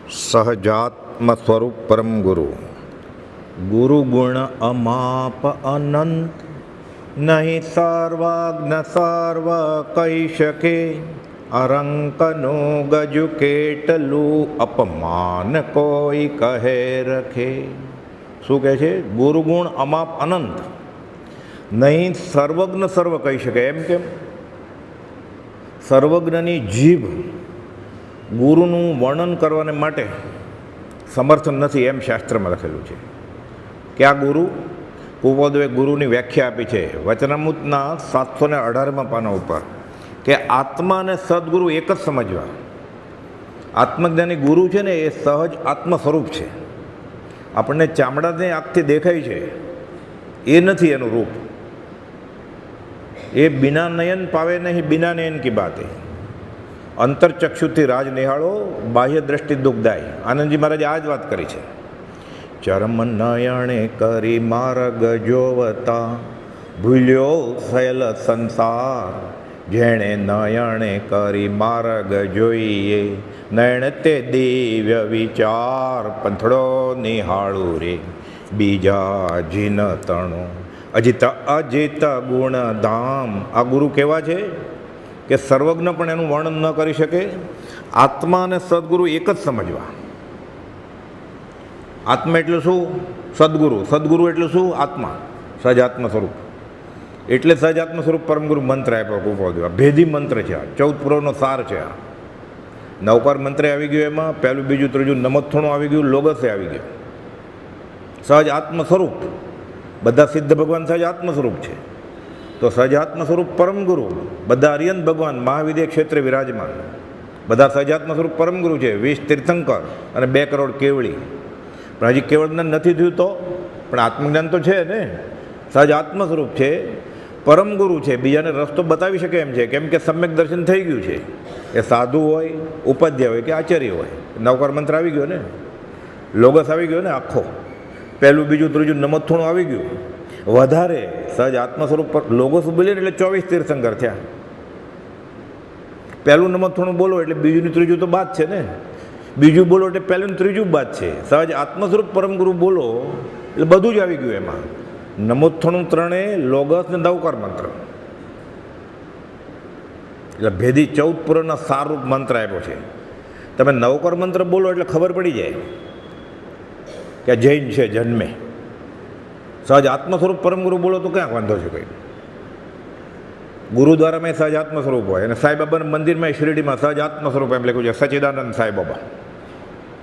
સહજાત્મ સ્વરૂપ પરમ ગુરુ. ગુરુ ગુણ અમાપ અનંત, નહીં સર્વજ્ઞ સર્વ કહી શકે. અરંકનું ગજુ કેટલું અપમાન કોઈ કહે રખે. શું કહે છે? ગુરુ ગુણ અમાપ અનંત, નહીં સર્વજ્ઞ સર્વ કહી શકે. એમ કેમ? સર્વજ્ઞની જીભ ગુરુનું વર્ણન કરવાને માટે સમર્થ નથી, એમ શાસ્ત્રમાં લખેલું છે. કે આ ગુરુ કુપોદવે ગુરુની વ્યાખ્યા આપી છે વચનામૃતના 718માં પાના ઉપર, કે આત્મા અને સદગુરુ એક જ સમજવા. આત્મજ્ઞાની ગુરુ છે ને એ સહજ આત્મ સ્વરૂપ છે. આપણને ચામડાને આંખથી દેખાય છે એ નથી એનું રૂપ. એ બિના નયન પાવે નહીં, બિના નયન કી બાત હે. અંતરચક્ષુથી રાજ નિહાળો, બાહ્ય દ્રષ્ટિ દુઃખદાય. આનંદજી મહારાજે આ જ વાત કરી છે. ચરમ નયણે કરી માર્ગ જોવતા, ભૂલ્યો સહેલ સંસાર. જેણે નયણે કરી માર્ગ જોઈએ, નયણ તે દિવ્ય વિચાર. પંથડો નિહાળું રે બીજા જીન તણો, અજિત અજિત ગુણ ધામ. આ ગુરુ કેવા છે કે સર્વજ્ઞ પણ એનું વર્ણન ન કરી શકે. આત્મા અને સદગુરુ એક જ સમજવા. આત્મા એટલે શું? સદગુરુ. સદગુરુ એટલે શું? આત્મા, સહજાત્મ સ્વરૂપ. એટલે સહજાત્મ સ્વરૂપ પરમગુરુ મંત્ર આપ્યો કુપોદવે. ભેદી મંત્ર છે આ, 14 પુરાવનો સાર છે આ. નવકાર મંત્ર આવી ગયો, એમાં પહેલું બીજું ત્રીજું નમથોણું આવી ગયું, લોગસે આવી ગયું. સહજ આત્મ સ્વરૂપ. બધા સિદ્ધ ભગવાન સહજ આત્મ સ્વરૂપ છે. તો સહજાત્મ સ્વરૂપ પરમગુરુ બધા અરિયંત ભગવાન મહાવિદ્ય ક્ષેત્રે વિરાજમાન, બધા સહજાત્મ સ્વરૂપ પરમગુરુ છે. 20 તીર્થંકર અને 2 કરોડ કેવળી. પણ હજી કેવળ જ્ઞાન નથી થયું તો પણ આત્મજ્ઞાન તો છે ને. સહજાત્મ સ્વરૂપ છે, પરમગુરુ છે, બીજાને રસ્તો બતાવી શકે એમ છે. કેમ કે સમ્યક દર્શન થઈ ગયું છે. એ સાધુ હોય, ઉપાધ્યાય હોય કે આચાર્ય હોય. નવકાર મંત્ર આવી ગયો ને, લોગસ આવી ગયો ને આખો. પહેલું બીજું ત્રીજું નમથોણું આવી ગયું. વધારે સહજ આત્મ સ્વરૂપ પર લોગોસ બોલીએ ને એટલે 24 તીર્થંકર થયા. પહેલું નમથોણું બોલો એટલે બીજું ને ત્રીજું તો બાદ છે ને. બીજું બોલો એટલે પહેલું ને ત્રીજું બાદ છે. સહજ આત્મ સ્વરૂપ પરમગુરુ બોલો એટલે બધું જ આવી ગયું એમાં. નમોથોણું 3 લોગસ ને નવકાર મંત્ર. એટલે ભેદી 14 પુરાણના સારરૂપ મંત્ર આપ્યો છે. તમે નવકાર મંત્ર બોલો એટલે ખબર પડી જાય કે જૈન છે જન્મે. સહજ આત્મ સ્વરૂપ પરમગુરુ બોલો તો ક્યાં વાંધો છે કંઈ? ગુરુદ્વારામાં સહજ આત્મ સ્વરૂપ હોય, અને સાંઈબાબાના મંદિરમાં શિરડીમાં સહજ આત્મ સ્વરૂપ એમ લખ્યું છે, સચ્ચિદાનંદ સાંઈબાબા.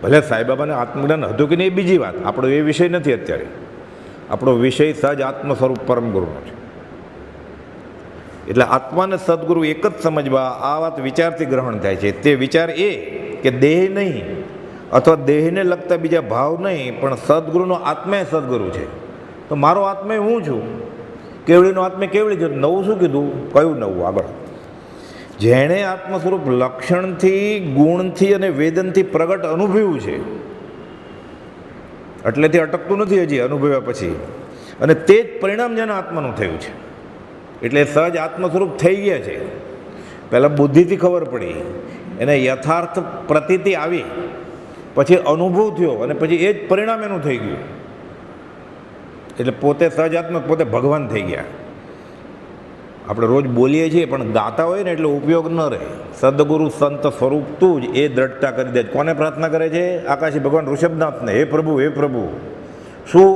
ભલે સાંઈબાબાને આત્મજ્ઞાન હતું કે નહીં એ બીજી વાત, આપણો એ વિષય નથી અત્યારે. આપણો વિષય સહજ આત્મ સ્વરૂપ પરમગુરુનો છે. એટલે આત્માને સદગુરુ એક જ સમજવા. આ વાત વિચારથી ગ્રહણ થાય છે. તે વિચાર એ કે દેહ નહીં અથવા દેહને લગતા બીજા ભાવ નહીં, પણ સદગુરુનો આત્મા એ સદગુરુ છે. તો મારો આત્મા હું છું, કેવળીનો આત્મા કેવળી છે. નવું શું કીધું? કયું નવું? આગળ જેણે આત્મ સ્વરૂપ લક્ષણથી, ગુણથી અને વેદનથી પ્રગટ અનુભવ્યું છે, એટલેથી અટકતું નથી હજી અનુભવ્યા પછી. અને તે જ પરિણામ જેના આત્માનું થયું છે. એટલે સહજ આત્મ સ્વરૂપ થઈ ગયા છે. પહેલાં બુદ્ધિથી ખબર પડી, એને યથાર્થ પ્રતીતિ આવી, પછી અનુભવ થયો, અને પછી એ જ પરિણામ એનું થઈ ગયું. એટલે પોતે સહજાત્મ, પોતે ભગવાન થઈ ગયા. આપણે રોજ બોલીએ છીએ પણ ગાતા હોય ને એટલે ઉપયોગ ન રહે. સદગુરુ સંત સ્વરૂપ તું જ, એ દ્રઢતા કરી દે. કોને પ્રાર્થના કરે છે? આકાશી ભગવાન ઋષભનાથને. હે પ્રભુ, હે પ્રભુ, શું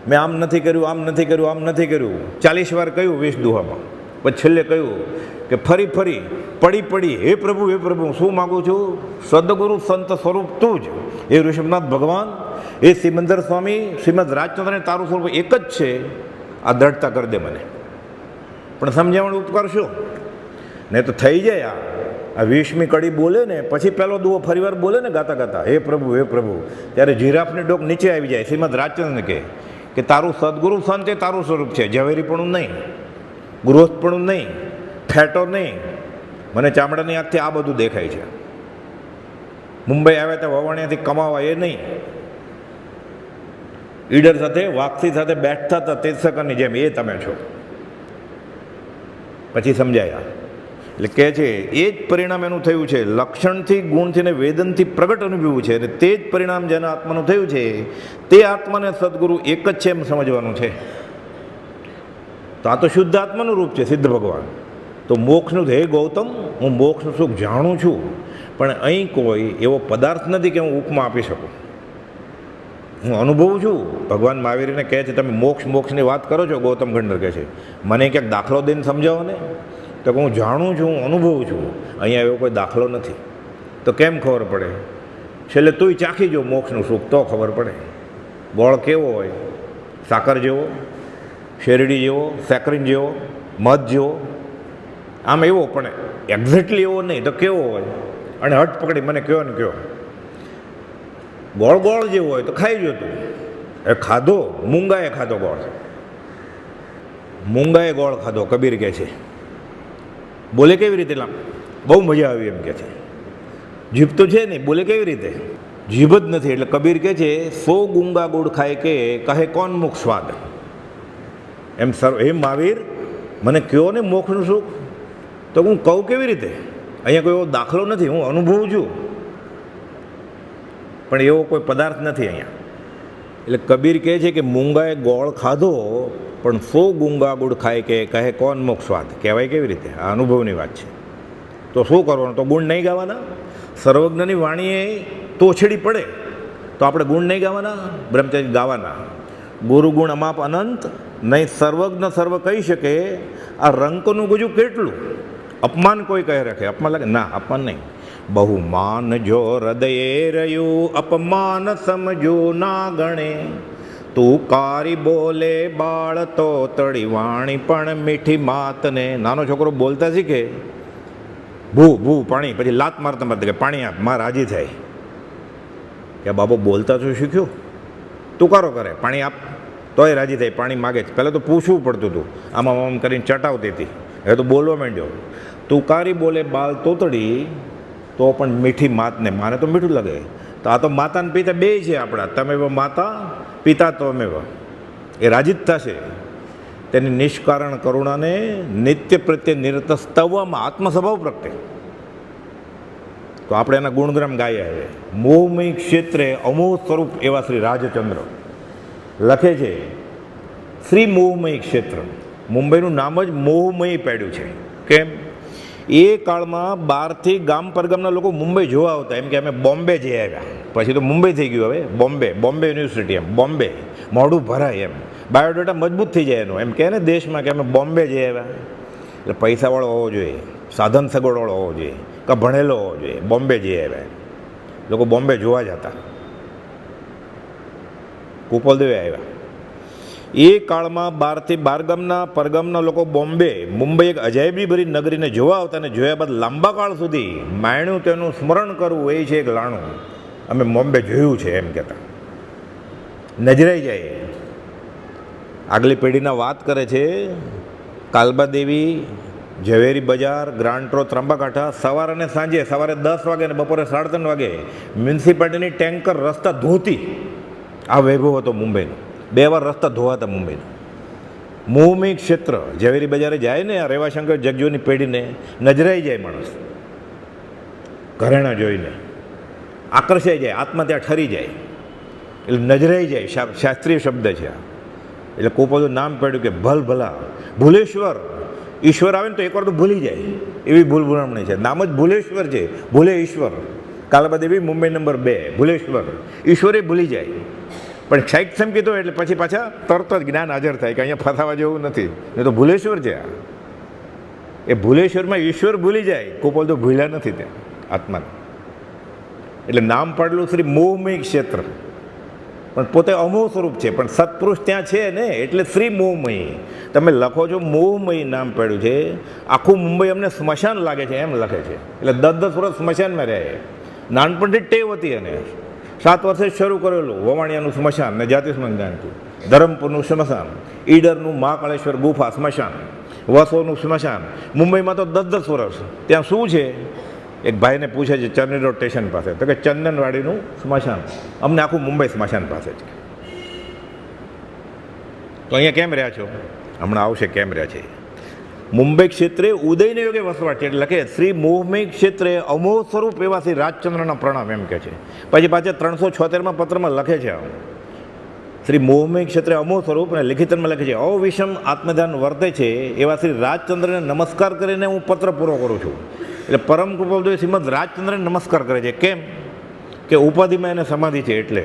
મેં આમ નથી કર્યું, આમ નથી કર્યું, આમ નથી કર્યું. 40 વાર કહ્યું 20 દુહામાં. પછી છેલ્લે કહ્યું કે ફરી ફરી પડી પડી હે પ્રભુ, હે પ્રભુ, શું માગું છું? સદગુરુ સંત સ્વરૂપ તું જ, એ ઋષભનાથ ભગવાન, એ સિમંદર સ્વામી, શ્રીમદ રાજચંદ્રને તારું સ્વરૂપ એક જ છે. આ દ્રઢતા કરી દે મને. પણ સમજાવવાનો ઉપકાર શું? નહીં તો થઈ જાય આ 20મી કડી બોલે ને પછી પહેલો દુઓ ફરીવાર બોલે ને ગાતા ગાતા હે પ્રભુ, હે પ્રભુ, ત્યારે જીરાફની ડોક નીચે આવી જાય. શ્રીમદ રાજચંદ્રને કે તારું સદગુરુ સંત એ તારું સ્વરૂપ છે. ઝવેરીપણું નહીં, ગૃહસ્થપણું નહીં, ફેટો નહીં. મને ચામડાની આંખથી આ બધું દેખાય છે. મુંબઈ આવ્યા ત્યાં વવાણિયાથી કમાવા એ નહીં. ઈડર સાથે, વાક્ષી સાથે બેઠતા હતા તીર્થકરની જેમ, એ તમે છો. પછી સમજાયા. એટલે કહે છે એ જ પરિણામ એનું થયું છે, લક્ષણથી ગુણથી ને વેદનથી પ્રગટ અનુભવ્યું છે, અને તે જ પરિણામ જેના આત્માનું થયું છે તે આત્માને સદગુરુ એક જ છે એમ સમજવાનું છે. તો આ તો શુદ્ધ આત્માનું રૂપ છે સિદ્ધ ભગવાન. તો મોક્ષનું હે ગૌતમ, હું મોક્ષનું સુખ જાણું છું, પણ અહીં કોઈ એવો પદાર્થ નથી કે હું ઉપમા આપી શકું. હું અનુભવું છું. ભગવાન મહાવીરને કહે છે તમે મોક્ષની વાત કરો છો, ગૌતમ ગંડર કહે છે મને ક્યાંક દાખલો દઈને સમજાવો ને. તો હું જાણું છું, હું અનુભવું છું, અહીંયા એવો કોઈ દાખલો નથી. તો કેમ ખબર પડે? છેલ્લે તુંય ચાખી જો મોક્ષનું સુખ તો ખબર પડે. ગોળ કેવો હોય? સાકર જેવો, શેરડી જેવો, સેકરીન જેવો, મધ જેવો, આમ એવો, પણ એક્ઝેક્ટલી એવો નહીં તો કેવો હોય? અને હટ પકડી મને કયો ને કયો. ગોળ ગોળ જેવો હોય તો ખાઈ જોતું. એ ખાધો, મૂંગાએ ખાધો ગોળ, મૂંગાએ ગોળ ખાધો, કબીર કહે છે. બોલે કેવી રીતે? બહુ મજા આવી એમ કહે છે. જીભ તો છે નહીં, બોલે કેવી રીતે? જીભ જ નથી. એટલે કબીર કહે છે 100 ગુંગા ગુડ ખાય કે કહે કોણ મુખ સ્વાદ. એમ હે મહાવીર મને કયો ને મોક્ષનું સુખ, તો હું કહું કેવી રીતે? અહીંયા કોઈ એવો દાખલો નથી, હું અનુભવું છું, પણ એવો કોઈ પદાર્થ નથી અહીંયા. એટલે કબીર કહે છે કે મૂંગાએ ગોળ ખાધો પણ 100 ગુંગા ગુડ ખાય કે કહે કોણ મુખ સ્વાદ. કહેવાય કેવી રીતે? આ અનુભવની વાત છે. તો શું કરવાનું? તો ગુણ નહીં ગાવાના. સર્વજ્ઞની વાણીએ તોછડી પડે તો આપણે ગુણ નહીં ગાવાના, બ્રહ્મચર્ય ગાવાના. ગુરુ ગુણ અમાપ અનંત, નહીં સર્વજ્ઞ સર્વ કહી શકે. આ રંકનું ગુજું કેટલું? અપમાન કોઈ કહે રાખે, અપમાન લાગે ના, અપમાન નહીં. બહુમાન જો હૃદયે રહ્યું, અપમાન સમજો ના ગણે. તું કારી બોલે બાળ તો તળી વાણી પણ મીઠી માતને. નાનો છોકરો બોલતા શીખે, ભૂ ભૂ પાણી, પછી લાત મારતા મારતા કે પાણી આપ, માં રાજી થાય. કે બાબો બોલતા શું શીખ્યો? તુકારો કરે, પાણી આપ, તોય રાજી થાય, પાણી માગે છે. પહેલાં તો પૂછવું પડતું હતું, આમાં આમ કરીને ચટાવતી હતી, હવે તો બોલવા માંડ્યો. તુકારી બોલે બાળ તોતડી તો પણ મીઠી માતને, માને તો મીઠું લાગે. તો આ તો માતા ને પિતા બે છે આપણા. તમે માતા પિતા તો અમે, એ રાજી જ થશે. તેની નિષ્કારણ કરુણાને નિત્ય પ્રત્યે નિરત સ્તવવામાં આત્મસ્વભાવ પ્રગટે. તો આપણે એના ગુણગ્રામ ગાયા છે. મોહમય ક્ષેત્રે અમોહ સ્વરૂપ એવા શ્રી રાજચંદ્ર લખે છે. શ્રી મોહમય ક્ષેત્ર, મુંબઈનું નામ જ મોહમય પાડ્યું છે. કેમ? એ કાળમાં બહારથી ગામ પરગામના લોકો મુંબઈ જોવા આવતા, એમ કે અમે બોમ્બે જઈ આવ્યા. પછી તો મુંબઈ થઈ ગયું, હવે બોમ્બે યુનિવર્સિટી, એમ બોમ્બે મોઢું ભરાય, એમ બાયોડેટા મજબૂત થઈ જાય એનું. એમ કહે ને દેશમાં કે અમે બોમ્બે જઈ આવ્યા. એટલે પૈસાવાળો હોવો જોઈએ, સાધન સગવડવાળો હોવો જોઈએ, કે ભણેલો હોવો જોઈએ. બોમ્બે જઈ આવ્યા, લોકો બોમ્બે જોવા જતા. કુપોલદેવે આવ્યા. એ કાળમાં બહારથી બારગામના પરગામના લોકો બોમ્બે, મુંબઈ એક અજાયબી ભરી નગરીને જોવા આવતા, અને જોયા બાદ લાંબા કાળ સુધી માયણું તેનું સ્મરણ કરવું એ છે એક લાણું. અમે બોમ્બે જોયું છે એમ કહેતા. નજરાઈ જાય. આગલી પેઢીના વાત કરે છે. કાલબા દેવી, ઝવેરી બજાર, ગ્રાન્ટ્રો, ત્રંબાકાંઠા, સવાર અને સાંજે, સવારે 10 વાગે અને બપોરે 3:30 વાગે મ્યુનિસિપાલિટીની ટેન્કર રસ્તા ધોતી. આ વૈભવ હતો મુંબઈનો. 2 વાર રસ્તા ધોવાતા મુંબઈના. મોહમય ક્ષેત્ર, ઝવેરી બજારે જાય ને આ રેવાશંકર જગજીઓની પેઢીને નજરાઈ જાય માણસ. ઘરેણા જોઈને આકર્ષાઈ જાય, આત્મા ત્યાં ઠરી જાય, એટલે નજરાઈ જાય. શાસ્ત્રીય શબ્દ છે આ. એટલે કોપોલું નામ પાડ્યું કે ભલ ભલા ભૂલેશ્વર. ઈશ્વર આવે ને તો એકવાર તો ભૂલી જાય, એવી ભૂલ ભૂલામણી છે. નામ જ ભૂલેશ્વર છે, ભૂલે ઈશ્વર. કાલબા દેવી મુંબઈ નંબર 2, ભૂલેશ્વર. ઈશ્વરે ભૂલી જાય, પણ સાહિત્યમ કીધો એટલે પછી પાછા તરત જ જ્ઞાન હાજર થાય કે અહીંયા ફસાવા જેવું નથી, નહીં તો ભૂલેશ્વર છે આ. એ ભૂલેશ્વરમાં ઈશ્વર ભૂલી જાય, કોપોલ તો ભૂલ્યા નથી ત્યાં આત્માને. એટલે નામ પાડેલું શ્રી મોહમય ક્ષેત્ર, પણ પોતે અમોહ સ્વરૂપ છે, પણ સત્પુરુષ ત્યાં છે ને, એટલે શ્રી મોહમય. તમે લખો છો મોહમય નામ પાડ્યું છે. આખું મુંબઈ અમને સ્મશાન લાગે છે એમ લખે છે. એટલે 10-10 વર્ષ સ્મશાનમાં રહે. નાનપણથી ટેવ હતી, અને 7 વર્ષે શરૂ કરેલું વવાણિયાનું સ્મશાન ને જાતિ સ્મશાનથી, ધરમપુરનું સ્મશાન, ઈડરનું મહાકાળેશ્વર ગુફા સ્મશાન, વસોનું સ્મશાન. મુંબઈમાં તો 10-10 વર્ષ. ત્યાં શું છે? એક ભાઈને પૂછે છે ચર્ની રોડ સ્ટેશન પાસે, તો કે ચંદનવાડીનું સ્મશાન. અમને આખું મુંબઈ સ્મશાન પાસે છે. તો અહીંયા કેમ રહ્યા છો? હમણાં આવશે કેમ રહ્યા છે. મુંબઈ ક્ષેત્રે ઉદયને યોગે વસવાટ છે એટલે લખે શ્રી મોહમય ક્ષેત્રે અમોહ સ્વરૂપ એવા શ્રી રાજચંદ્રના પ્રણામ એમ કે છે. પછી પાછા 376માં પત્રમાં લખે છે શ્રી મોહમય ક્ષેત્રે અમોહ સ્વરૂપ અને લિખિતમાં લખે છે અવિષમ આત્મધ્યાન વર્તે છે એવા શ્રી રાજચંદ્રને નમસ્કાર કરીને હું પત્ર પૂરો કરું છું. એટલે પરમ કૃપાળુ શ્રીમદ રાજચંદ્રને નમસ્કાર કરે છે. કેમ કે ઉપાધિમાં એને સમાધિ છે એટલે.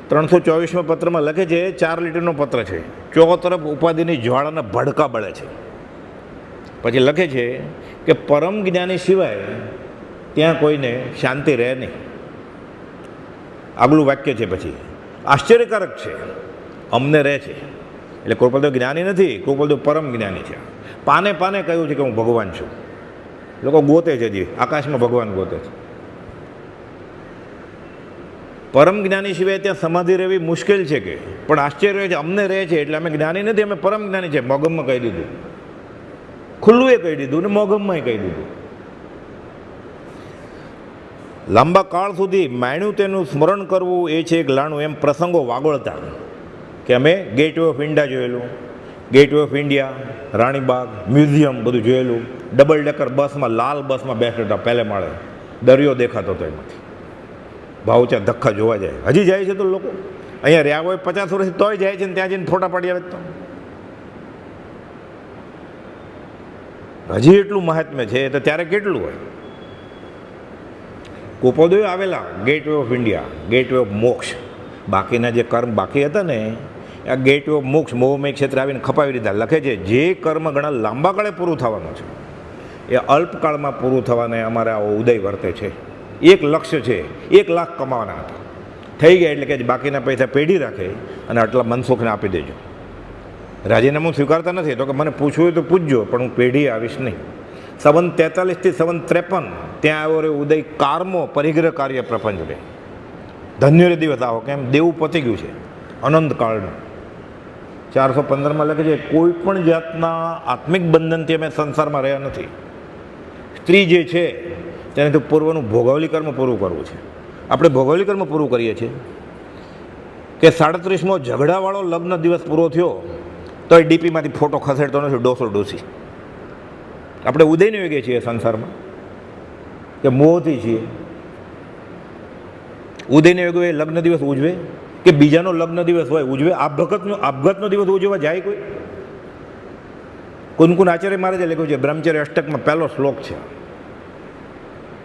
324માં પત્રમાં લખે છે 4 લીટીનો પત્ર છે, ચોથો તરફ ઉપાધિની જ્વાળાના ભડકા બળે છે. પછી લખે છે કે પરમ જ્ઞાની સિવાય ત્યાં કોઈને શાંતિ રહે નહીં. આગલું વાક્ય છે પછી આશ્ચર્યકારક છે, અમને રહે છે. એટલે કૃપાલદેવ જ્ઞાની નથી, કૃપાલદેવ પરમ જ્ઞાની છે. પાને પાને કહ્યું છે કે હું ભગવાન છું. લોકો ગોતે છે, હજી આકાશમાં ભગવાન ગોતે છે. પરમ જ્ઞાની સિવાય ત્યાં સમાધિ રહેવી મુશ્કેલ છે કે, પણ આશ્ચર્ય છે અમને રહે છે. એટલે અમે જ્ઞાની નથી, અમે પરમ જ્ઞાની છે. મોગમમાં કહી દીધું, ખુલ્લું એ કહી દીધું ને મોગમમાં કહી દીધું. લાંબા કાળ સુધી માણ્યું તેનું સ્મરણ કરવું એ છે એક લાણું, એમ પ્રસંગો વાગોળતા કે અમે ગેટવે ઓફ ઇન્ડિયા જોયેલું, ગેટવે ઓફ ઇન્ડિયા, રાણીબાગ, મ્યુઝિયમ બધું જોયેલું. ડબલ ડેકર બસમાં, લાલ બસમાં બેસતા હતા, પહેલે માળે દરિયો દેખાતો હતો એમાંથી. ભાવચા ધક્કા જોવા જાય, હજી જાય છે તો લોકો અહીંયા રહ્યા હોય 50 વર્ષથી તોય જાય છે ને ત્યાં જઈને ફોટા પાડી આવે તો હજી એટલું મહાત્મ્ય છે તો ત્યારે કેટલું હોય. કૃપાલદેવ આવેલા gateway of India, gateway of મોક્ષ. બાકીના જે કર્મ બાકી હતા ને આ ગેટવે ઓફ મોક્ષ મોહમય ક્ષેત્રે આવીને ખપાવી દીધા. લખે છે જે કર્મ ઘણા લાંબા કાળે પૂરું થવાનું છે એ અલ્પકાળમાં પૂરું થવાને અમારે આવો ઉદય વર્તે છે. એક લક્ષ્ય છે, 1 લાખ કમાવાના હતા, થઈ ગયા એટલે કે બાકીના પૈસા પેઢી રાખે અને આટલા મનસુખને આપી દેજો. રાજીનામું સ્વીકારતા નથી તો કે મને પૂછવું હોય તો પૂછજો, પણ હું પેઢી આવીશ નહીં. 43 થી 53 ત્યાં આવ્યો રે ઉદય કારમો પરિગ્રહ કાર્ય પ્રપંચ રે. ધન્ય રે દિવસ આવો, કેમ દેવું પતી ગયું છે અનંત કાળનું. 415માં લખે છે કોઈ પણ જાતના આત્મિક બંધનથી અમે સંસારમાં રહ્યા નથી. સ્ત્રી જે છે તેનાથી પૂર્વનું ભોગવલી કર્મ પૂરું કરવું છે. આપણે ભોગવલી કર્મ પૂરું કરીએ છીએ કે 37મો ઝઘડાવાળો લગ્ન દિવસ પૂરો થયો તો એ ડીપીમાંથી ફોટો ખસેડતો નથી ડોસો ડોસી. આપણે ઉદયને યોગે છીએ સંસારમાં કે મોહથી છીએ. ઉદયને યોગે એ લગ્ન દિવસ ઉજવે કે બીજાનો લગ્ન દિવસ હોય ઉજવે? આપઘાતનો દિવસ ઉજવવા જાય કોઈ? કુનકુન આચાર્ય મહારાજે લખ્યું છે બ્રહ્મચર્ય અષ્ટકમાં પહેલો શ્લોક છે,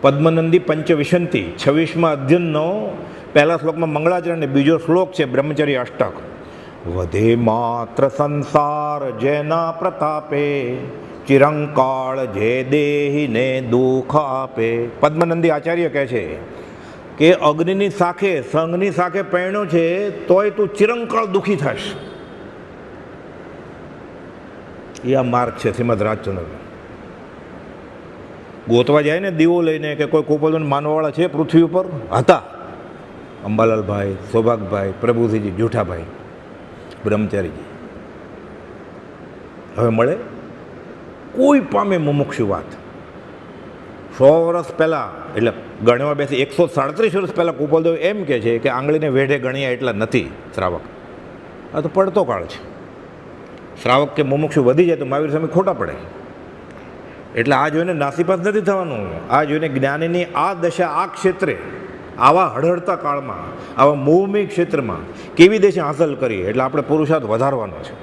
પદ્મનંદી પંચવિશંતિ 26મા અધ્યયનનો પહેલા શ્લોકમાં મંગળાચરણ, બીજો શ્લોક છે બ્રહ્મચર્ય અષ્ટક. વધે માત્ર સંસાર જેના પ્રતાપે, ચિરંકાળ જે દેહીને દુઃખ આપે. પદ્મનંદી આચાર્ય કહે છે કે અગ્નિની શાખે, સંઘની શાખે પહેણ્યો છે તોય તું ચિરંકાળ દુઃખી થશ. એ આ માર્ગ છે શ્રીમદ રાજચંદ્ર. ગોતવા જાય ને દીવો લઈને કે કોઈ કૃપાલદેવ માનવાવાળા છે પૃથ્વી ઉપર? હતા અંબાલાલભાઈ, સૌભાગભાઈ, પ્રભુજીજી, જૂઠાભાઈ, બ્રહ્મચારીજી. હવે મળે? કોઈ પામે મુમુક્ષુ વાત. 100 વર્ષ પહેલાં એટલે ગણવા બેસી 137 વર્ષ પહેલાં કૃપાલદેવ એમ કહે છે કે આંગળીને વેઢે ગણ્યા એટલા નથી શ્રાવક. આ તો પડતો કાળ છે. શ્રાવક કે મુમુક્ષુ વધી જાય તો મહાવીર સ્વામી ખોટા પડે. એટલે આ જોઈને નાસીપાસ નથી થવાનું. આ જોઈને જ્ઞાનીની આ દશા આ ક્ષેત્રે આવા હળહળતા કાળમાં, આવા મોહમય ક્ષેત્રમાં કેવી દશા હાંસલ કરી, એટલે આપણે પુરુષાર્થ વધારવાનો છે.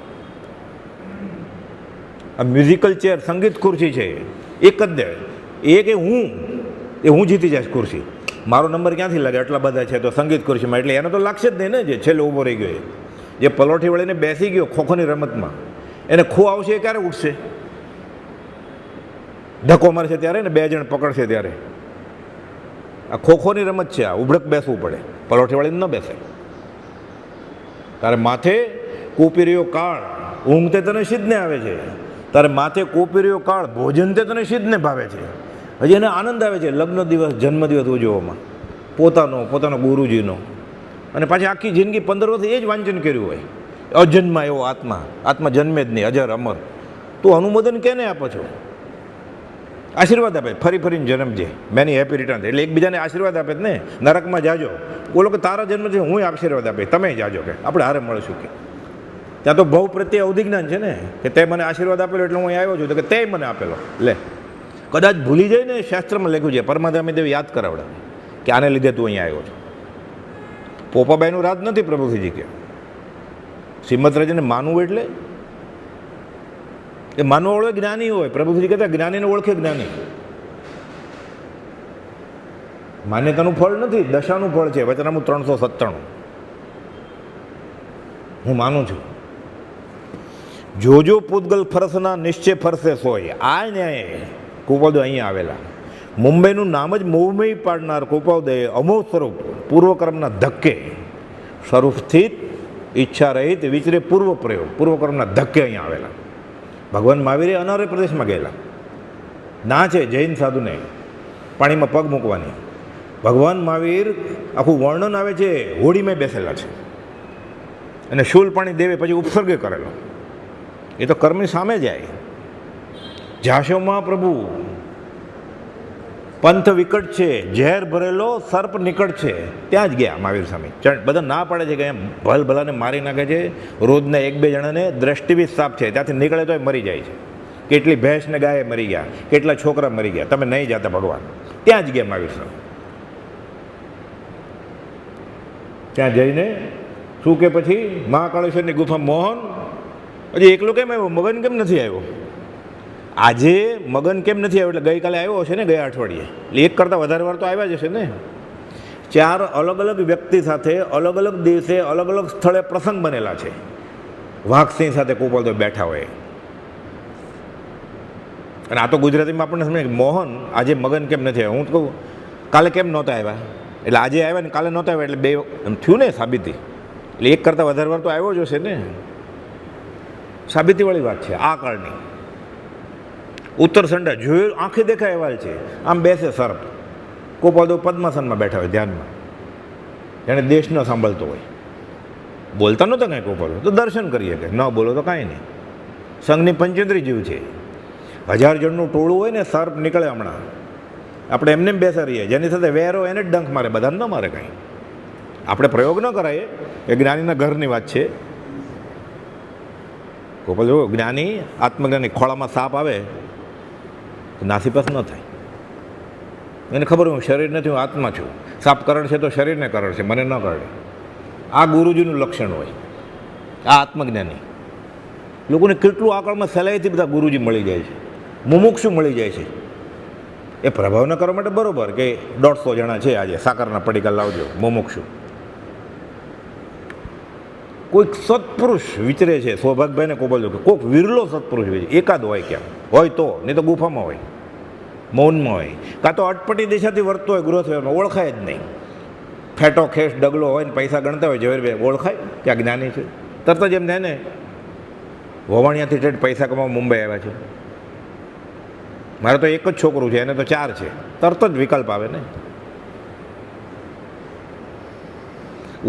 આ મ્યુઝિકલ ચેર, સંગીત ખુરશી છે, એક જ દે એ કે હું જીતી જઈશ ખુરશી. મારો નંબર ક્યાંથી લાગે? આટલા બધા છે તો સંગીત ખુરશીમાં, એટલે એને તો લાગશે જ નહીં ને. જે છેલ્લે ઊભો રહી ગયો, જે પલોઠી વળીને બેસી ગયો ખોખોની રમતમાં, એને ખો આવશે એ ક્યારે ઉઠશે? ધક્કો મારશે ત્યારે ને 2 જણ પકડશે ત્યારે. આ ખોખોની રમત છે, આ ઉભડક બેસવું પડે, પલોઠી વળીને ન બેસે. તારે માથે કુપીરીઓ કાળ, ઊંઘ તે તને સિદ્ધને આવે છે. તારે માથે કુપીરીઓ કાળ, ભોજન તે તને સિદ્ધને ભાવે છે. હજી એને આનંદ આવે છે લગ્ન દિવસ, જન્મદિવસ ઉજવવામાં, પોતાનો ગુરુજીનો. અને પાછી આખી જિંદગી 15 વર્ષ એ જ વાંચન કર્યું હોય. અજન્મા એવો આત્મા જન્મે જ નહીં, અજર અમર. તું અનુમોદન કેને આપો છો? આશીર્વાદ આપે, ફરીને જન્મજે, મેની હેપી રિટર્ન. એટલે એકબીજાને આશીર્વાદ આપે જ ને. નરકમાં જાજો, બોલો કે તારા જન્મ છે, હું આશીર્વાદ આપે, તમે જાજો, કે આપણે હારે મળશું કે. ત્યાં તો ભવ પ્રત્યે અવધિજ્ઞાન છે ને, કે તે મને આશીર્વાદ આપેલો એટલે હું અહીં આવ્યો છું, તો કે તે મને આપેલો. લે, કદાચ ભૂલી જાય ને, શાસ્ત્રમાં લખ્યું છે, પરમાધામી દેવ યાદ કરાવડે કે આને લીધે તું અહીંયા આવ્યો છો. પોપાબાઈનું રાજ નથી, પ્રભુજીજી કે શ્રીમદ રાજને માનવું એટલે એ માનવા વાળો જ્ઞાની હોય. પ્રભુજી કહેતા જ્ઞાનીને ઓળખે જ્ઞાની. માન્યતાનું ફળ નથી, દશાનું ફળ છે. વચનામું 397. હું માનું છું. જોજો પૂતગલ ફરસના નિશ્ચય ફરસે સોય. આ ન્યાય કૃપાદય અહીંયા આવેલા. મુંબઈનું નામ જ મોહમય પાડનાર કૃપાદય અમોઘ સ્વરૂપ પૂર્વકર્મના ધક્કે સ્વરૂપ સ્થિત ઈચ્છા રહિત વિચરે પૂર્વ પ્રયોગ પૂર્વકર્મના ધક્કે અહીંયા આવેલા. ભગવાન મહાવીરે અનાર્ય પ્રદેશમાં ગયેલા. ના છે જૈન સાધુને પાણીમાં પગ મૂકવાની. ભગવાન મહાવીર આખું વર્ણન આવે છે, હોડીમાં બેસેલા છે અને શૂલ પાણી દેવે પછી ઉપસર્ગે કરેલો. એ તો કર્મની સામે જાય. જાશોમાં પ્રભુ પંથ વિકટ છે, ઝેર ભરેલો સર્પ નિકટ છે, ત્યાં જ ગયા મહાવીર સામે. બધા ના પાડે છે કે એમ ભલ ભલાને મારી નાખે છે, રોજના 1-2 જણાને દ્રષ્ટિ સાપ છે, ત્યાંથી નીકળે તો મરી જાય છે. કેટલી ભેંસ ને ગાય મરી ગયા, કેટલા છોકરા મરી ગયા, તમે નહીં જાતા ભગવાન. ત્યાં જ ગયા મહાવીર સામે. ત્યાં જઈને શું કે પછી મહાકાળેશ્વરની ગુફા મોહન હજી એકલો કેમ આવ્યો, મગન કેમ નથી આવ્યો? આજે મગન કેમ નથી આવ્યો? એટલે ગઈકાલે આવ્યો હશે ને, ગયા અઠવાડિયે. એટલે એક કરતાં વધારે વાર તો આવ્યા જ હશે ને. 4 અલગ અલગ વ્યક્તિ સાથે અલગ અલગ દિવસે અલગ અલગ સ્થળે પ્રસંગ બનેલા છે. વાઘસિંહ સાથે કુપાલદેવ બેઠા હોય. અને આ તો ગુજરાતીમાં આપણને સમજે કે મોહન આજે મગન કેમ નથી આવ્યો. હું તો કહું કાલે કેમ નહોતા આવ્યા, એટલે આજે આવ્યા ને કાલે નહોતા આવ્યા, એટલે 2 એમ થયું ને સાબિતી. એટલે એક કરતાં વધારે વાર તો આવ્યો જ હશે ને. સાબિતીવાળી વાત છે આ કાળની. ઉત્તર સંડા જોયું, આંખે દેખાય એવાલ છે. આમ બેસે સર્પ, કુપાલદેવ પદ્માસનમાં બેઠા હોય ધ્યાનમાં, જાણે દેશ ન સાંભળતો હોય. બોલતા નહોતા કાંઈ કુપાલદેવ, તો દર્શન કરીએ કે ન બોલો તો કાંઈ નહીં. સંઘની પંચેન્દ્રી જીવ છે. 1000 જણનું ટોળું હોય ને, સર્પ નીકળે હમણાં, આપણે એમને બેસા રહીએ, જેની સાથે વેરો એને જ ડંખ મારે, બધાને ન મારે કાંઈ. આપણે પ્રયોગ ન કરાય, એ જ્ઞાનીના ઘરની વાત છે. કુપાલદેવ જ્ઞાની આત્મજ્ઞાની ખોળામાં સાપ આવે નાસીપાસ ન થાય. એને ખબર હું શરીર નથી, હું આત્મા છું. સાપ કરણ છે તો શરીરને કરણ છે, મને ન કરડે. આ ગુરુજીનું લક્ષણ હોય. આ આત્મજ્ઞાની લોકોને કેટલું આકળમાં સહેલાઈથી બધા ગુરુજી મળી જાય છે, મુમુક્ષુ મળી જાય છે. એ પ્રભાવ ન કરવા માટે બરાબર કે 150 જણા છે આજે, સાકરના પડીકા લાવજો, મુમુક્ષુ. કોઈક સત્પુરુષ વિચરે છે. સૌભાગભાઈને કોબલજો કે કોઈક વિરલો સત્પુરુષ વિચરે, એકાદ હોય, કેમ હોય તો, નહીં તો ગુફામાં હોય, મૌનમાં હોય, કાં તો અટપટી દિશાથી વર્તતો હોય, ગૃહસ્થમાં ઓળખાય જ નહીં. ફેટો ખેસ ડગલો હોય ને પૈસા ગણતા હોય, ઝવેરભાઈ ઓળખાય કે આ જ્ઞાની છે? તરત જ એમ થાય ને, વવાણિયાથી ઠેઠ પૈસા કમાવા મુંબઈ આવ્યા છે. મારે તો એક જ છોકરું છે, એને તો 4 છે. તરત જ વિકલ્પ આવે ને.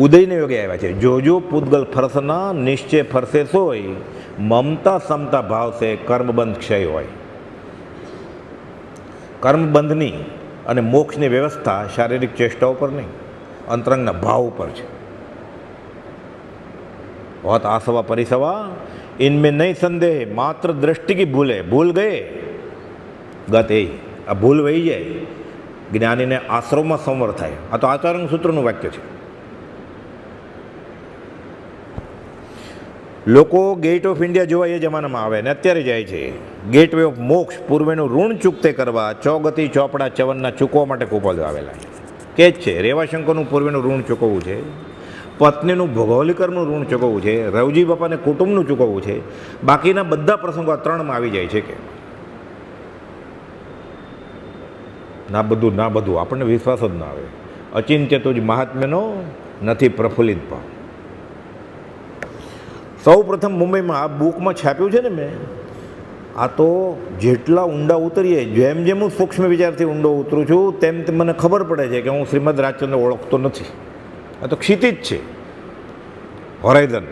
ઉદયને યોગે આવ્યા છે. જોજો પૂતગલ ફરસના નિશ્ચય ફરસે સોય, મમતા સમતા ભાવ છે કર્મબંધ ક્ષય હોય. કર્મબંધની અને મોક્ષની વ્યવસ્થા શારીરિક ચેષ્ટાઓ પર નહીં, અંતરંગના ભાવ ઉપર છે. बहुत आसवा परिसवा इनमें नहीं संदेह, मात्र दृष्टि की भूल है, भूल गए गत એ આ ભૂલ વહી જાય, જ્ઞાનીને આશ્રમમાં સંવર થાય. આ તો આચાર્ય સૂત્રનું વાક્ય છે. લોકો ગેટ ઓફ ઇન્ડિયા જોવા એ જમાનામાં આવે ને અત્યારે જાય છે. ગેટ વે ઓફ મોક્ષ પૂર્વેનું ઋણ ચૂકતે કરવા ચોગતિ ચોપડા ચવનના ચૂકવવા માટે કુપાલદેવ આવેલા કે જ છે. રેવાશંકરનું પૂર્વેનું ઋણ ચૂકવવું છે, પત્નીનું ભૌગોલિકરનું ઋણ ચૂકવવું છે, રવજી બાપાને કુટુંબનું ચૂકવવું છે. બાકીના બધા પ્રસંગો આ 3માં આવી જાય છે. કે ના બધું આપણને વિશ્વાસ જ ના આવે. અચિંત્ય તો જ મહાત્મ્યનો નથી પ્રફુલ્લિત ભાવ. સૌ પ્રથમ મુંબઈમાં આ બુકમાં છાપ્યું છે ને મેં, આ તો જેટલા ઊંડા ઉતરીએ, જેમ જેમ હું સૂક્ષ્મ વિચારથી ઊંડો ઉતરું છું તેમ તેમ મને ખબર પડે છે કે હું શ્રીમદ રાજચંદ્રને ઓળખતો નથી. આ તો ક્ષિતિજ છે, હોરાઇઝન.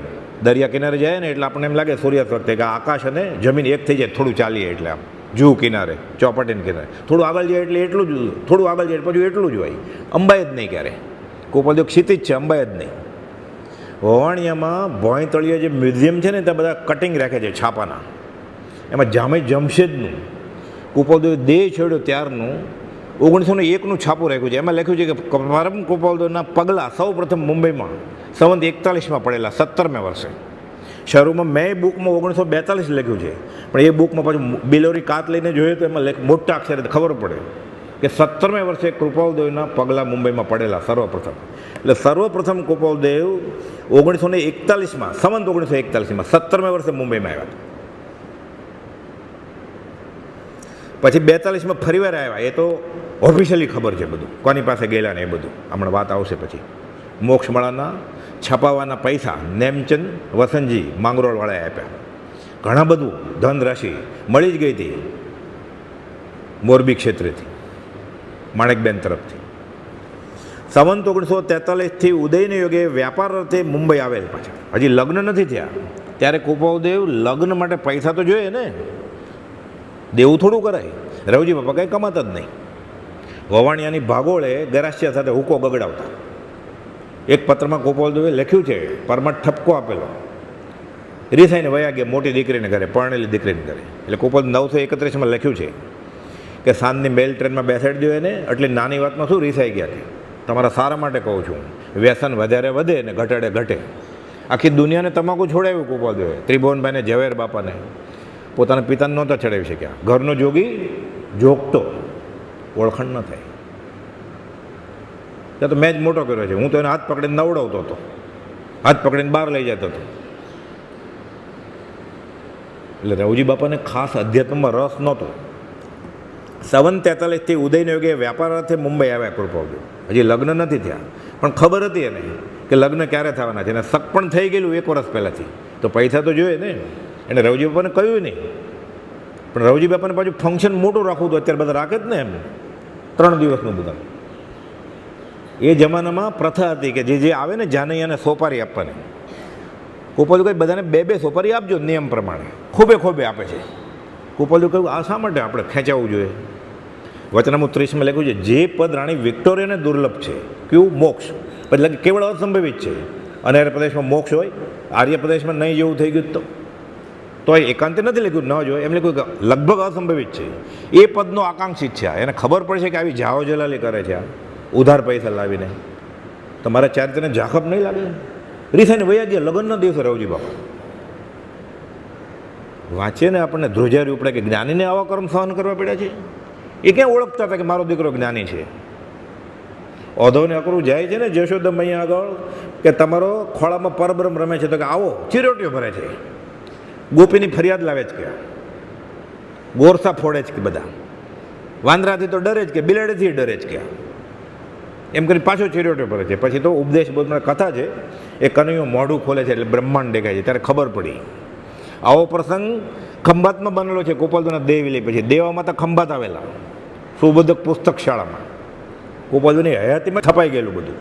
દરિયા કિનારે જાય ને એટલે આપણને એમ લાગે સૂર્યાસ્ત વખતે કે આકાશ અને જમીન એક થઈ જાય. થોડું ચાલીએ એટલે આમ જૂ કિનારે, ચોપાટીના કિનારે થોડું આગળ જાય એટલે એટલું જ, થોડું આગળ જાય પછી એટલું જ હોય. અંબાય જ નહીં ક્યારે. કુપાલદેવ ક્ષિતિજ છે, અંબાય જ નહીં. વવાણિયામાં ભોંયતળિયે જે મ્યુઝિયમ છે ને ત્યાં બધા કટિંગ રાખે છે છાપાના. એમાં જામે જમશેદનું કૃપાલદેવ દેહ છોડ્યો ત્યારનું 1901નું છાપું રાખ્યું છે. એમાં લખ્યું છે કે પરમ કૃપાલદેવના પગલાં સૌ પ્રથમ મુંબઈમાં સંવત 41માં પડેલા 17મે વર્ષે. શરૂમાં મેં બુકમાં 1942 લખ્યું છે, પણ એ બુકમાં પાછું બિલોરી કાત લઈને જોઈએ તો એમાં મોટા અક્ષરે ખબર પડે કે 17મે વર્ષે કૃપાલદેવના પગલાં મુંબઈમાં પડેલા સર્વપ્રથમ. એટલે સર્વપ્રથમ કૃપાલદેવ 1941માં સંવત 1941માં 17મે વર્ષે મુંબઈમાં આવ્યા. પછી 42માં ફરીવાર આવ્યા. એ તો ઓફિશિયલી ખબર છે બધું, કોની પાસે ગયેલા ને એ બધું હમણાં વાત આવશે. પછી મોક્ષમાળાના છપાવવાના પૈસા નેમચંદ વસંતજી માંગરોળવાળાએ આપ્યા. ઘણા બધું ધનરાશિ મળી જ ગઈ હતી મોરબી ક્ષેત્રેથી, માણેકબેન તરફથી. સંવત 1943થી ઉદયને યોગે વ્યાપાર અર્થે મુંબઈ આવેલ. પાછા હજી લગ્ન નથી થયા ત્યારે કૃપાલદેવ લગ્ન માટે પૈસા તો જોઈએ ને, દેવું થોડું કરાય. રવજી બાપા કંઈ કમાતા જ નહીં. વવાણિયાની ભાગોળે ગરાસિયા સાથે હુકો ગગડાવતા. એક પત્રમાં કૃપાલદેવે લખ્યું છે, પરમાટ ઠપકો આપેલો, રીસાઈને વયા ગયા મોટી દીકરીને ઘરે, પરણેલી દીકરીને ઘરે. એટલે કૃપાલ 931માં લખ્યું છે કે સાંજની મેલ ટ્રેનમાં બેસાડી દો એને, એટલી નાની વાતમાં શું રીસાઈ ગયા કે તમારા સારા માટે કહું છું, વ્યસન વધારે વધે ને ઘટાડે ઘટે. આખી દુનિયાને તમાકુ છોડાવ્યું કૃપાલદેવે. ત્રિભુવનભાઈને, ઝવેર બાપાને, પોતાના પિતાને નહોતા ચડાવી શક્યા. ઘરનો જોગી જોગતો, ઓળખાણ ન થાય. ત્યાં તો મેં જ મોટો કર્યો છે. હું તો એને હાથ પકડીને નવડાવતો હતો, હાથ પકડીને બહાર લઈ જતો હતો. એટલે રવજી બાપાને ખાસ અધ્યાત્મમાં રસ નહોતો. સંવત 43થી ઉદયને યોગે વ્યાપાર અર્થે મુંબઈ આવ્યા કૃપાલદેવ. હજી લગ્ન નથી થયા, પણ ખબર હતી એને કે લગ્ન ક્યારે થવાના છે. એને શક પણ થઈ ગયેલું 1 વર્ષ પહેલાંથી. તો પૈસા તો જોઈએ ને. એને રવજી બાપાને કહ્યું નહીં, પણ રવજી બાપાને પાછું ફંક્શન મોટું રાખવું હતું. અત્યારે બધા રાખે જ ને એમ 3 દિવસનું બધા. એ જમાનામાં પ્રથા હતી કે જે આવે ને જાનૈયાને સોપારી આપવાની. કૃપાલદેવ કહે બધાને 2 સોપારી આપજો નિયમ પ્રમાણે. ખોબે આપે છે. કૃપાલદેવ કહ્યું આ શા માટે આપણે ખેંચાવવું જોઈએ? વચનામૃત 30માં લખ્યું છે, જે પદ રાણી વિક્ટોરિયાને દુર્લભ છે, કયું? મોક્ષ. એટલે કેવળ અસંભવિત છે. અને પ્રદેશમાં મોક્ષ હોય, આર્ય પ્રદેશમાં નહીં જેવું થઈ ગયું તો એકાંતે નથી લખ્યું ન જોઈએ, એમ લખ્યું કે લગભગ અસંભવિત છે. એ પદનો આકાંક્ષિત છે. એને ખબર પડશે કે આવી જાઓ જલાલી કરે છે, આ ઉધાર પૈસા લાવીને. તમારા ચારિત્રને ઝાખપ નહીં લાગે? રીસાઈને વયા ગયા લગ્નના દિવસે રવજી બાપા. વાંચીએ ને આપણને ધ્રુજારી ઉપડે કે જ્ઞાનીને આવા કર્મ સહન કરવા પડ્યા છે. એ ક્યાં ઓળખતા હતા કે મારો દીકરો જ્ઞાની છે? ઓધવને અકરું જાય છે ને જશોદા મૈયા આગળ કે તમારો ખોળામાં પરબ્રહ્મ રમે છે, તો કે આવો ચિરોટીઓ ભરે છે, ગોપીની ફરિયાદ લાવે છે, કે ગોરસા ફોડે છે, કે બધા વાંદરાથી તો ડરે જ, કે બિલાડીથી ડરે જ, કે એમ કરી પાછો ચિરોટીઓ ભરે છે. પછી તો ઉપદેશ બોધમાં કથા છે, એ કનૈયો મોઢું ખોલે છે એટલે બ્રહ્માંડ દેખાય છે. ત્યારે ખબર પડી. આવો પ્રસંગ ખંભાતમાં બનેલો છે. કૃપાલદેવના દેહ વિલે પછી દેવામાં તો ખંભાત આવેલા સુબોધક પુસ્તક શાળામાં કૃપાલદેવની હયાતીમાં છપાઈ ગયેલું બધું.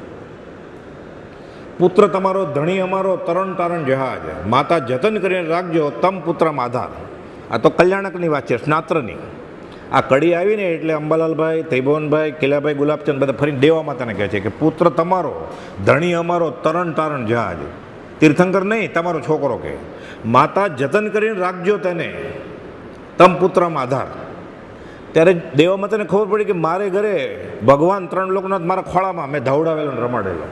પુત્ર તમારો ધણી અમારો તરણ તારણ જહાજ, માતા જતન કરીને રાખજો તમ પુત્રમાં આધાર. આ તો કલ્યાણકની વાત છે, સ્નાત્રની. આ કડી આવીને એટલે અંબાલાલભાઈ, ત્રિભુવનભાઈ, કિલાભાઈ, ગુલાબચંદ બધા ફરીને દેવા માતાને કહે છે કે પુત્ર તમારો ધણી અમારો તરણ તારણ જહાજ. તીર્થંકર નહીં, તમારો છોકરો. કે માતા જતન કરીને રાખજો તેને તમ પુત્રમાં આધાર. ત્યારે દેવા માતાને ખબર પડી કે મારે ઘરે ભગવાન 3 લોકનાથ મારા ખોળામાં મેં ધવડાવેલો ને રમાડેલો.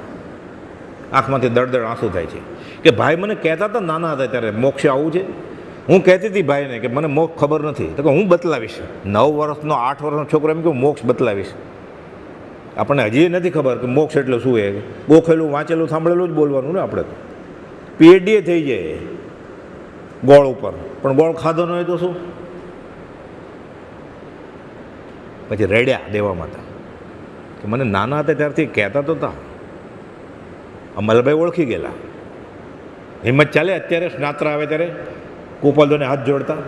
આંખમાંથી દળદળ આંસુ થાય છે કે ભાઈ મને કહેતા હતા નાના હતા ત્યારે મોક્ષે આવું છે. હું કહેતી હતી ભાઈને કે મને મોક્ષ ખબર નથી, તો કે હું બતલાવીશ. 9 વર્ષનો 8 વર્ષનો છોકરો એમ કે હું મોક્ષ બતલાવીશ. આપણને હજી નથી ખબર કે મોક્ષ એટલે શું. એ ગોખેલું વાંચેલું સાંભળેલું જ બોલવાનું ને. આપણે તો પીએચડી થઈ જાય ગોળ ઉપર, પણ ગોળ ખાધો ન હોય તો શું? પછી રેડ્યા દેવા માતા કે મને નાના હતા ત્યારથી કહેતા તો હતા. અમલભાઈ ઓળખી ગયેલા. હિંમત ચાલે અત્યારે સ્નાત્ર આવે ત્યારે કૃપાલદેવને હાથ જોડતા.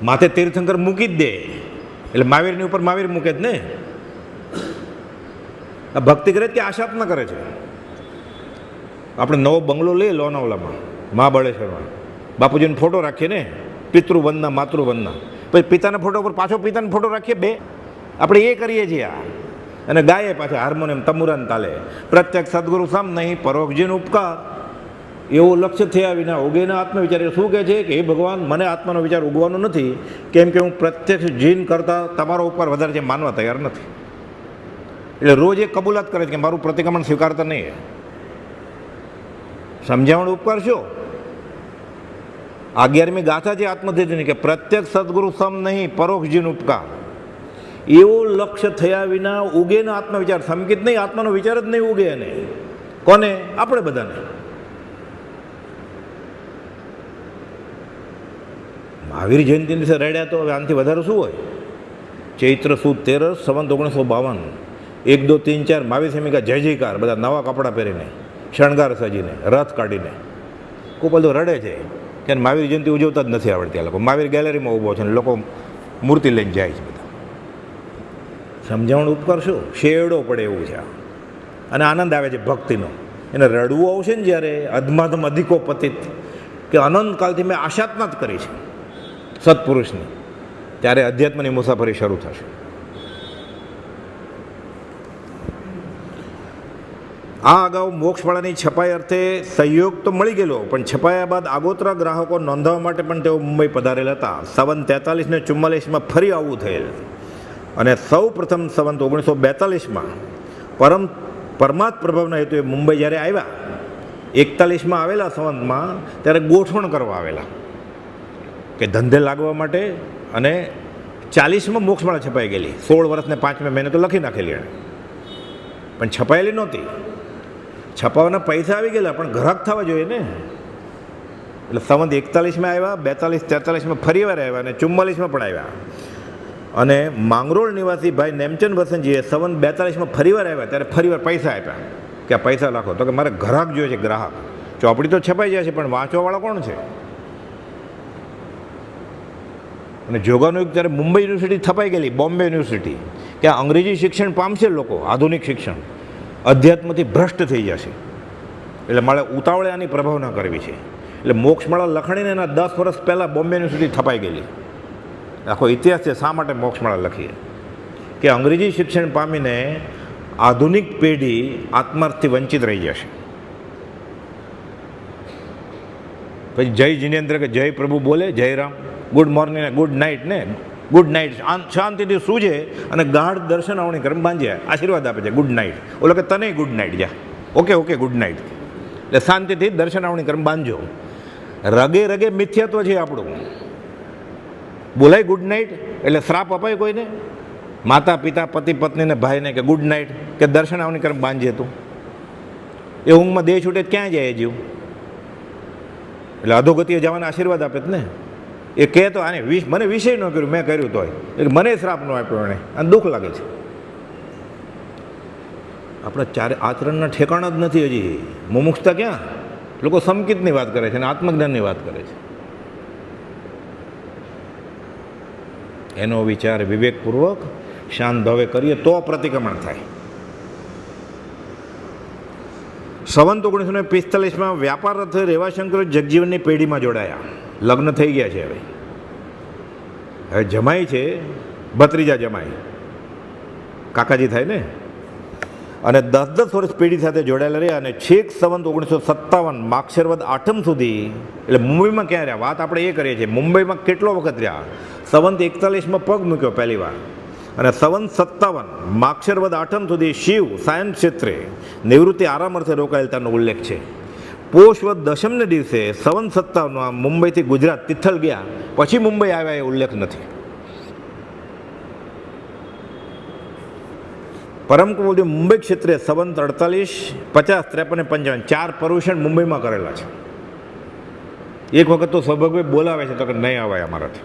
માથે તીર્થંકર મૂકી જ દે એટલે મહાવીરની ઉપર મહાવીર મૂકે જ ને. આ ભક્તિ કરે કે આશાપના કરે છે. આપણે નવો બંગલો લઈએ લોનાવલામાં, મહાબળેશ્વરમાં, બાપુજીનો ફોટો રાખીએ ને, પિતૃવંદના માતૃવંદના. પછી પિતાના ફોટો ઉપર પાછો પિતાનો ફોટો રાખીએ 2. આપણે એ કરીએ છીએ. આ અને ગાયે પાછા હાર્મોનિયમ તમુરાન તાલે. પ્રત્યક્ષ સદગુરુ સમ નહીં પરોક્ષજીન ઉપકાર, એવો લક્ષ્ય થયા વિના ઉગેના આત્મવિચાર. શું કહે છે કે હે ભગવાન, મને આત્માનો વિચાર ઉગવાનો નથી, કેમ કે હું પ્રત્યક્ષ જીન કરતાં તમારો ઉપર વધારે છે માનવા તૈયાર નથી. એટલે રોજ એ કબૂલાત કરે છે કે મારું પ્રતિક્રમણ સ્વીકારતા નહીં. સમજાવણ ઉપકાર છો. 11મી ગાથા છે આત્મધેયની કે પ્રત્યક્ષ સદગુરુ સમ નહીં પરોક્ષ જીન ઉપકાર. એવો લક્ષ્ય થયા વિના ઉગેના આત્મવિચાર. સંકિત નહીં, આત્માનો વિચાર જ નહીં ઉગે. એને કોને? આપણે બધાને. મહાવીર જયંતિ દિવસે રડ્યા તો હવે આનાથી વધારે શું હોય? ચૈત્ર સુદ 13 સંવત 1952, 1 2 3 4 મહાવીર સમિકા જય જયકાર, બધા નવા કપડાં પહેરીને, શણગાર સજીને, રથ કાઢીને. કોઈ બધું રડે છે કે મહાવીર જયંતિ ઉજવતા જ નથી આવડતી. આ લોકો મહાવીર ગેલેરીમાં ઊભો છે ને લોકો મૂર્તિ લઈને જાય છે બધા. સમજાવણ ઉપકાર શું? શેડો પડે એવું છે. અને આનંદ આવે છે ભક્તિનો. એને રડવું આવશે ને જ્યારે અધમાધમ અધિકો પતિત, કે અનંતકાલથી મેં આશાતના જ કરી છે સત્પુરુષની, ત્યારે અધ્યાત્મની મુસાફરી શરૂ થશે. આ અગાઉ મોક્ષવાળાની છપાઈ અર્થે સહયોગ તો મળી ગયેલો, પણ છપાયા બાદ આગોતરા ગ્રાહકો નોંધાવવા માટે પણ તેઓ મુંબઈ પધારેલ હતા. સંવત 43 ને 44માં ફરી આવવું થયેલ. અને સૌ પ્રથમ સંવત 1942માં પરમાત્મ પ્રભાવના હેતુએ મુંબઈ જ્યારે આવ્યા, 41માં આવેલા સંવતમાં, ત્યારે ગોઠવણ કરવા આવેલા કે ધંધે લાગવા માટે. અને 40માં મોક્ષમાળા છપાઈ ગયેલી. 16 વર્ષ ને 5 મહિને તો લખી નાખેલી એણે, પણ છપાયેલી નહોતી. છપાવાના પૈસા આવી ગયેલા, પણ ગ્રાહક થવા જોઈએ ને. એટલે સંવત 41માં આવ્યા, 42 43માં ફરી વાર આવ્યા, અને 44માં પણ આવ્યા. અને માંગરોળ નિવાસી ભાઈ નેમચંદ વસંતજીએ સંવત 42માં ફરી વાર આવ્યા, ત્યારે ફરી વાર પૈસા આપ્યા કે આ પૈસા લાખો. તો કે મારે ગ્રાહક જોઈએ છે, ગ્રાહક. ચોપડી તો છપાઈ જાય છે, પણ વાંચવાવાળા કોણ છે? અને જોગાનું યુગ ત્યારે મુંબઈ યુનિવર્સિટી છપાઈ ગયેલી, બોમ્બે યુનિવર્સિટી, કે અંગ્રેજી શિક્ષણ પામશે લોકો, આધુનિક શિક્ષણ, અધ્યાત્મથી ભ્રષ્ટ થઈ જશે. એટલે મારે ઉતાવળે આની પ્રભાવના કરવી છે. એટલે મોક્ષમાળા લખણીને એના 10 વર્ષ પહેલાં બોમ્બે યુનિવર્સિટી છપાઈ ગયેલી. આખો ઇતિહાસ છે શા માટે મોક્ષમાળા લખીએ, કે અંગ્રેજી શિક્ષણ પામીને આધુનિક પેઢી આત્માર્થથી વંચિત રહી જશે. પછી જય જિનેન્દ્ર કે જય પ્રભુ બોલે, જય રામ, ગુડ મોર્નિંગ ને ગુડ નાઇટ ને ગુડ નાઇટ, શાંતિથી સૂજે અને ગાઢ દર્શન આવણી કરે, બાંધ્યા આશીર્વાદ આપે છે, ગુડ નાઇટ. ઓલો કે તને ગુડ નાઇટ, જા ઓકે ઓકે ગુડ નાઇટ. એટલે શાંતિથી દર્શન આવણી કરે, બાંધજો. રગે રગે મિથ્યાત્વ છે આપણું. બોલાય ગુડ નાઇટ એટલે શ્રાપ અપાય કોઈને? માતા પિતા પતિ પત્નીને ભાઈને કે ગુડ નાઇટ, કે દર્શન આવણી કરે બાંધજે તું. એ ઊંઘમાં દેહ છૂટે ક્યાં જાય જીવ? એટલે અધોગતિએ જવાના આશીર્વાદ આપે જ ને. એ કહે તો આને મને વિષય ન કર્યું, મેં કર્યું તોય એટલે મને શ્રાપ ન આપ્યો એણે, અને દુઃખ લાગે છે. આપણા ચારે આચરણના ઠેકાણા જ નથી હજી. મુમુક્ષતા ક્યાં? લોકો સંકિતની વાત કરે છે અને આત્મજ્ઞાનની વાત કરે છે. એનો વિચાર વિવેકપૂર્વક શાંત ભાવે કરીએ તો પ્રતિક્રમણ થાય. સંવત 1945માં વ્યાપાર અર્થે રેવાશંકર જગજીવનની પેઢીમાં જોડાયા. લગ્ન થઈ ગયા છે. હવે જમાઈ છે, ભત્રીજા જમાઈ, કાકાજી થાય ને. અને 10-10 વર્ષ પેઢી સાથે જોડાયેલા રહ્યા. અને છેક સંવત 1957 માક્ષરવદ આઠમ સુધી, એટલે મુંબઈમાં ક્યાં રહ્યા? વાત આપણે એ કરીએ છીએ, મુંબઈમાં કેટલો વખત રહ્યા? સંવત 41માં પગ મૂક્યો પહેલી વાર, અને સંવત 57 માક્ષરવદ આઠમ સુધી શિવ સાયન ક્ષેત્રે નિવૃત્તિ આરામ અર્થે રોકાયેલતાનો ઉલ્લેખ છે. પોષવદ દશમને દિવસે સંવત 57માં મુંબઈથી ગુજરાત તિથલ ગયા, પછી મુંબઈ આવ્યા એ ઉલ્લેખ નથી. પરમ કુમાર મુંબઈ ક્ષેત્રે સંવત 48, 50, 53 અને 55 4 પર્યુષણ મુંબઈમાં કરેલા છે. એક વખત તો સૌભાગભાઈ બોલાવે છે તો કે નહીં આવાય અમારાથી.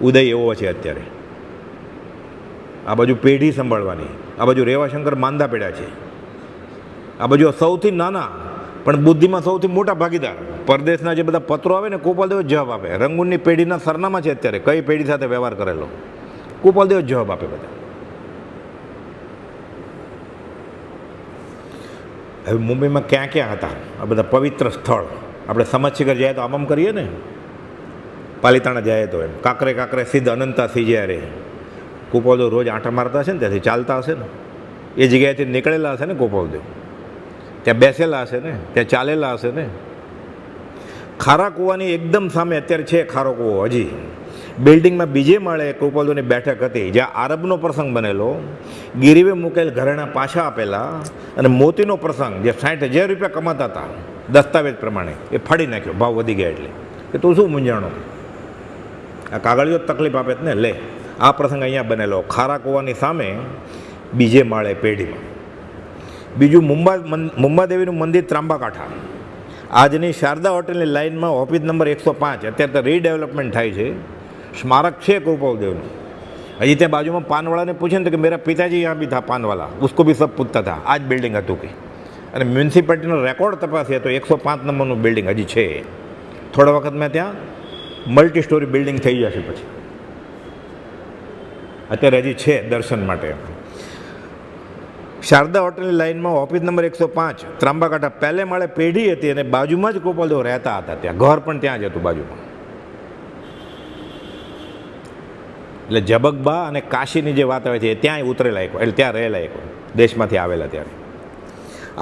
ઉદય એવો છે અત્યારે. આ બાજુ પેઢી સંભાળવાની, આ બાજુ રેવાશંકર માંદા પડ્યા છે, આ બાજુ સૌથી નાના પણ બુદ્ધિમાં સૌથી મોટા ભાગીદાર પરદેશના જે બધા પત્રો આવે ને, ગોપાલદેવ જવાબ આપે. રંગૂનની પેઢીના સરનામા છે અત્યારે, કઈ પેઢી સાથે વ્યવહાર કરેલો, ગોપાલદેવ જવાબ આપે બધા. હવે મુંબઈમાં ક્યાં ક્યાં હતા આ બધા પવિત્ર સ્થળ? આપણે સમજશિખર જાય તો આમ કરીએ ને, પાલિતાણા જાય તો એમ કાંકરે કાંકરે સિદ્ધ અનંતા સિજ્યા રે. ગોપાલદેવ રોજ આંટા મારતા હશે ને, ત્યાંથી ચાલતા હશે ને. એ જગ્યાએથી નીકળેલા હશે ને ગોપાલદેવ, ત્યાં બેસેલા હશે ને, ત્યાં ચાલેલા હશે ને. ખારા કૂવાની એકદમ સામે અત્યારે છે ખારો કૂવો હજી. બિલ્ડિંગમાં બીજે માળે ગોપાલદેવની બેઠક હતી, જ્યાં આરબનો પ્રસંગ બનેલો, ગિરીવે મૂકેલ ઘરેણા પાછા આપેલા, અને મોતીનો પ્રસંગ જે 60,000 રૂપિયા કમાતા હતા દસ્તાવેજ પ્રમાણે એ ફાડી નાખ્યો ભાવ વધી ગયા એટલે. કે તું શું મૂંઝાણો, આ કાગળિયો તકલીફ આપે ને. લે, આ પ્રસંગ અહીંયા બનેલો ખારા કૂવાની સામે બીજે માળે પેઢીમાં. બીજું મુંબાદેવીનું મંદિર ત્રાંબાકાંઠા, આજની શારદા હોટલની લાઇનમાં ઓફિસ નંબર 105. અત્યારે તો રીડેવલપમેન્ટ થાય છે, સ્મારક છે ગોપાલદેવનું. હજી ત્યાં બાજુમાં પાનવાળાને પૂછે ને તો કે મેરા પિતાજી યહાં ભી થા પાનવાલા, ઉસકો ભી સબ પૂછતા થા. આ જ બિલ્ડિંગ હતું કે. અને મ્યુનિસિપાલિટીનો રેકોર્ડ તપાસીએ તો 105 નંબરનું બિલ્ડિંગ હજી છે. થોડા વખતમાં ત્યાં મલ્ટી સ્ટોરી બિલ્ડિંગ થઈ જશે પછી. અત્યારે હજી છે દર્શન માટે. શારદા હોટલની લાઇનમાં ઓફિસ નંબર 105 ત્રાંબાકાંઠા પહેલે માળે પેઢી હતી, અને બાજુમાં જ ગોપાલદેવ રહેતા હતા. ત્યાં ઘર પણ ત્યાં જ હતું બાજુમાં. એટલે જબકબા અને કાશીની જે વાત આવે છે એ ત્યાં ઉતરેલા એક, એટલે ત્યાં રહેલા એક દેશમાંથી આવેલા. ત્યારે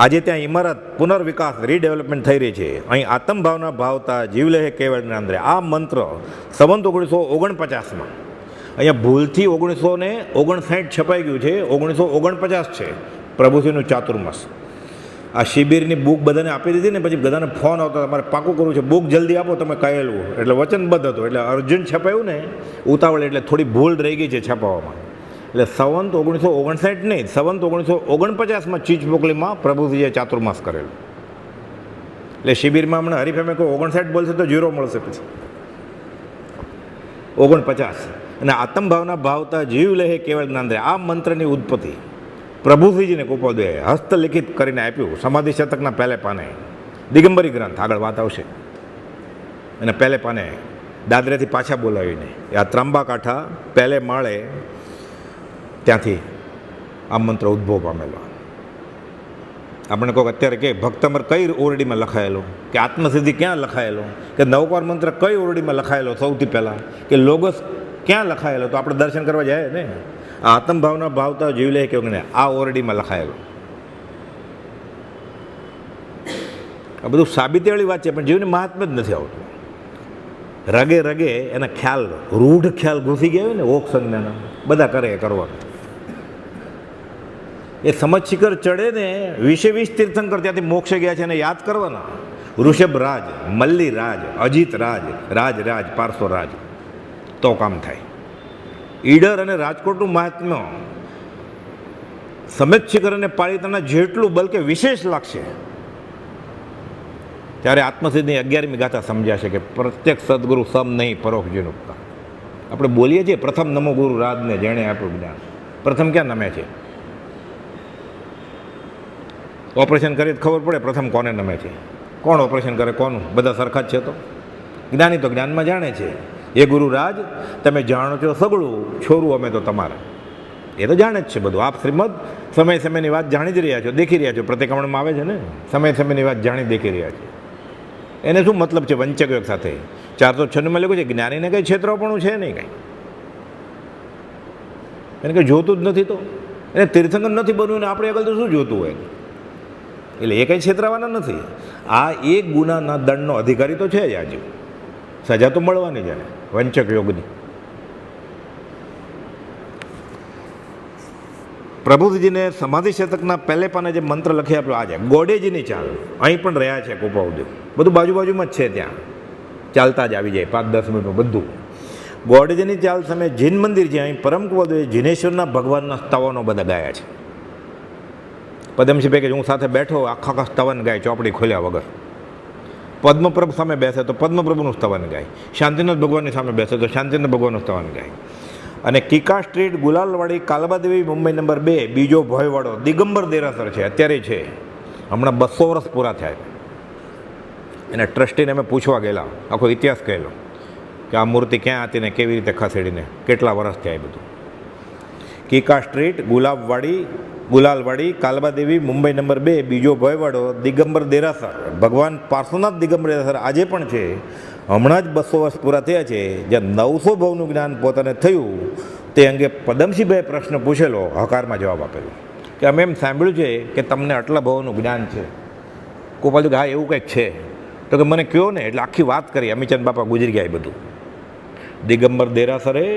આજે ત્યાં ઇમારત પુનર્વિકાસ રીડેવલપમેન્ટ થઈ રહી છે. અહીં આત્મભાવના ભાવતા જીવલે કેવળ નાંદરે, આ મંત્ર સંવંત 1949માં અહીંયા ભૂલથી 1959 છપાઈ ગયું છે, 1949 છે પ્રભુશ્રીનું ચાતુર્માસ. આ શિબિરની બુક બધાને આપી દીધી ને પછી બધાને ફોન આવતો, તમારે પાકું કરવું છે, બુક જલ્દી આપો તમે કહેલું. એટલે વચનબદ્ધ હતું, એટલે અર્જુન છપાયું ને ઉતાવળ, એટલે થોડી ભૂલ રહી ગઈ છે છપાવવામાં. એટલે સંવંત 1959 નહીં, સંવંત 1949માં ચીજ મોકલીમાં પ્રભુશ્રીએ ચાતુર્માસ કરેલું. એટલે શિબિરમાં હમણાં હરીફેમે કોઈ 59 બોલશે તો 0 મળશે પછી 49. અને આત્મભાવના ભાવતા જીવ લે કેવળ જ્ઞાન. આ મંત્રની ઉત્પત્તિ પ્રભુશ્રીજીને ગોપાલદેવે હસ્તલિખિત કરીને આપ્યું સમાધિ શતકના પહેલે પાને. દિગંબરી ગ્રંથ આગળ વાત આવશે. અને પહેલે પાને દાદરેથી પાછા બોલાવીને આ ત્રાંબાકાંઠા પહેલે માળે ત્યાંથી આ મંત્ર ઉદ્ભવ પામેલો. આપણે કોઈક અત્યારે કે ભક્તમર કઈ ઓરડીમાં લખાયેલો, કે આત્મસિદ્ધિ ક્યાં લખાયેલો, કે નવકાર મંત્ર કઈ ઓરડીમાં લખાયેલો સૌથી પહેલાં, કે લોગસ ક્યાં લખાયેલો, તો આપણે દર્શન કરવા જાય ને. આ આત્મભાવના ભાવતા જીવ લે કેવું ને આ ઓરડીમાં લખાયેલો. આ બધું સાબિતીવાળી વાત છે, પણ જીવને મહાત્મ્ય જ નથી આવતું. રગે રગે એના ખ્યાલ, રૂઢ ખ્યાલ ઘૂસી ગયા હોય ને, ઓક સંજ્ઞાના બધા કરે કરવાનું. એ સમજ શિખર ચડે ને 20 તીર્થંકર ત્યાંથી મોક્ષે ગયા છે એને યાદ કરવાના. ઋષભ રાજ, મલ્લી રાજ, અજીત રાજ, રાજ રાજ, પાર્શ્વ રાજ, તો કામ થાય. ઈડર અને રાજકોટનું મહાત્મ્ય સમેત શિખર અને પાલિતાના જેટલું બલકે વિશેષ લાગશે ત્યારે આત્મસિદ્ધની 11મી ગાથા સમજાશે કે પ્રત્યક્ષ સદગુરુ સમ નહીં પરોક્ષ નુકતા. આપણે બોલીએ છીએ પ્રથમ નમો ગુરુ રાજને જેણે આપ્યું જ્ઞાન. પ્રથમ ક્યાં નમે છે? ઓપરેશન કરીએ ખબર પડે પ્રથમ કોને નમે છે. કોણ ઓપરેશન કરે કોનું? બધા સરખા જ છે. તો જ્ઞાની તો જ્ઞાનમાં જાણે છે. એ ગુરુ રાજ તમે જાણો છો સગળું, છોરું અમે તો તમારા. એ તો જાણે જ છે બધું. આપ શ્રીમદ સમય સમયની વાત જાણી જ રહ્યા છો, દેખી રહ્યા છો. પ્રતિક્રમણમાં આવે છે ને, સમય સમયની વાત જાણી દેખી રહ્યા છે. એને શું મતલબ છે વંચક યોગ સાથે? 496 લખ્યું છે જ્ઞાનીને કંઈ છેતરાપણું છે નહીં કંઈ. એને કંઈ જોતું જ નથી, તો એને તીર્થંકર નથી બન્યું ને આપણે આગળ તો શું જોતું હોય? એટલે એ કંઈ છેતરાવાના નથી. આ એક ગુનાના દંડનો અધિકારી તો છે જ. આજે સજા તો મળવાની જ એને વંચક યોગની. પ્રભુજીને સમાધિ શતકના પહેલે પાને જે મંત્ર લખી આપ્યો આજે ગોડેજીની ચાલ અહીં પણ રહ્યા છે ગોપાલદેવ. બધું બાજુબાજુમાં જ છે, ત્યાં ચાલતા જ આવી જાય 5-10 મિનિટનું બધું. ગોડેજીની ચાલ સામે જૈન મંદિર છે. અહીં પરમ ગોપાલદેવે જિનેશ્વરના ભગવાનના સ્તવનો બધા ગાયા છે. પદમસિંહ કે હું સાથે બેઠો આખા સ્તવન ગાય ચોપડી ખોલ્યા વગર. પદ્મપ્રભુ સામે બેસે તો પદ્મપ્રભુનું સ્તવન ગાય, શાંતિનાથ ભગવાનની સામે બેસે તો શાંતિનાથ ભગવાનનું સ્તવન ગાય. અને કીકા સ્ટ્રીટ ગુલાલવાડી કાલબાદેવી મુંબઈ નંબર 2 બીજો ભોયવાડો દિગંબર દેરાસર છે. અત્યારે છે, હમણાં 200 વર્ષ પૂરા થયા. એને ટ્રસ્ટીને અમે પૂછવા ગયેલા, આખો ઇતિહાસ કહેલો કે આ મૂર્તિ ક્યાં હતી ને કેવી રીતે ખસેડીને કેટલા વર્ષ થયા. એ બધું કીકા સ્ટ્રીટ ગુલાલવાડી કાલબાદેવી મુંબઈ નંબર 2 બીજો ભોયવાડો દિગંબર દેરાસર. ભગવાન પાર્શ્વનાથ દિગંબર દેરાસર આજે પણ છે. હમણાં જ 200 વર્ષ પૂરા થયા છે. જ્યાં 900 ભવનું જ્ઞાન પોતાને થયું તે અંગે પદમસિંહભાઈએ પ્રશ્ન પૂછેલો, હકારમાં જવાબ આપેલો કે અમે એમ સાંભળ્યું છે કે તમને આટલા ભાવોનું જ્ઞાન છે. ગોપાલ કે હા એવું કંઈક છે. તો કે મને કહો ને. એટલે આખી વાત કરી. અમીચંદ બાપા ગુજરી ગયા એ બધું. દિગંબર દેરાસરે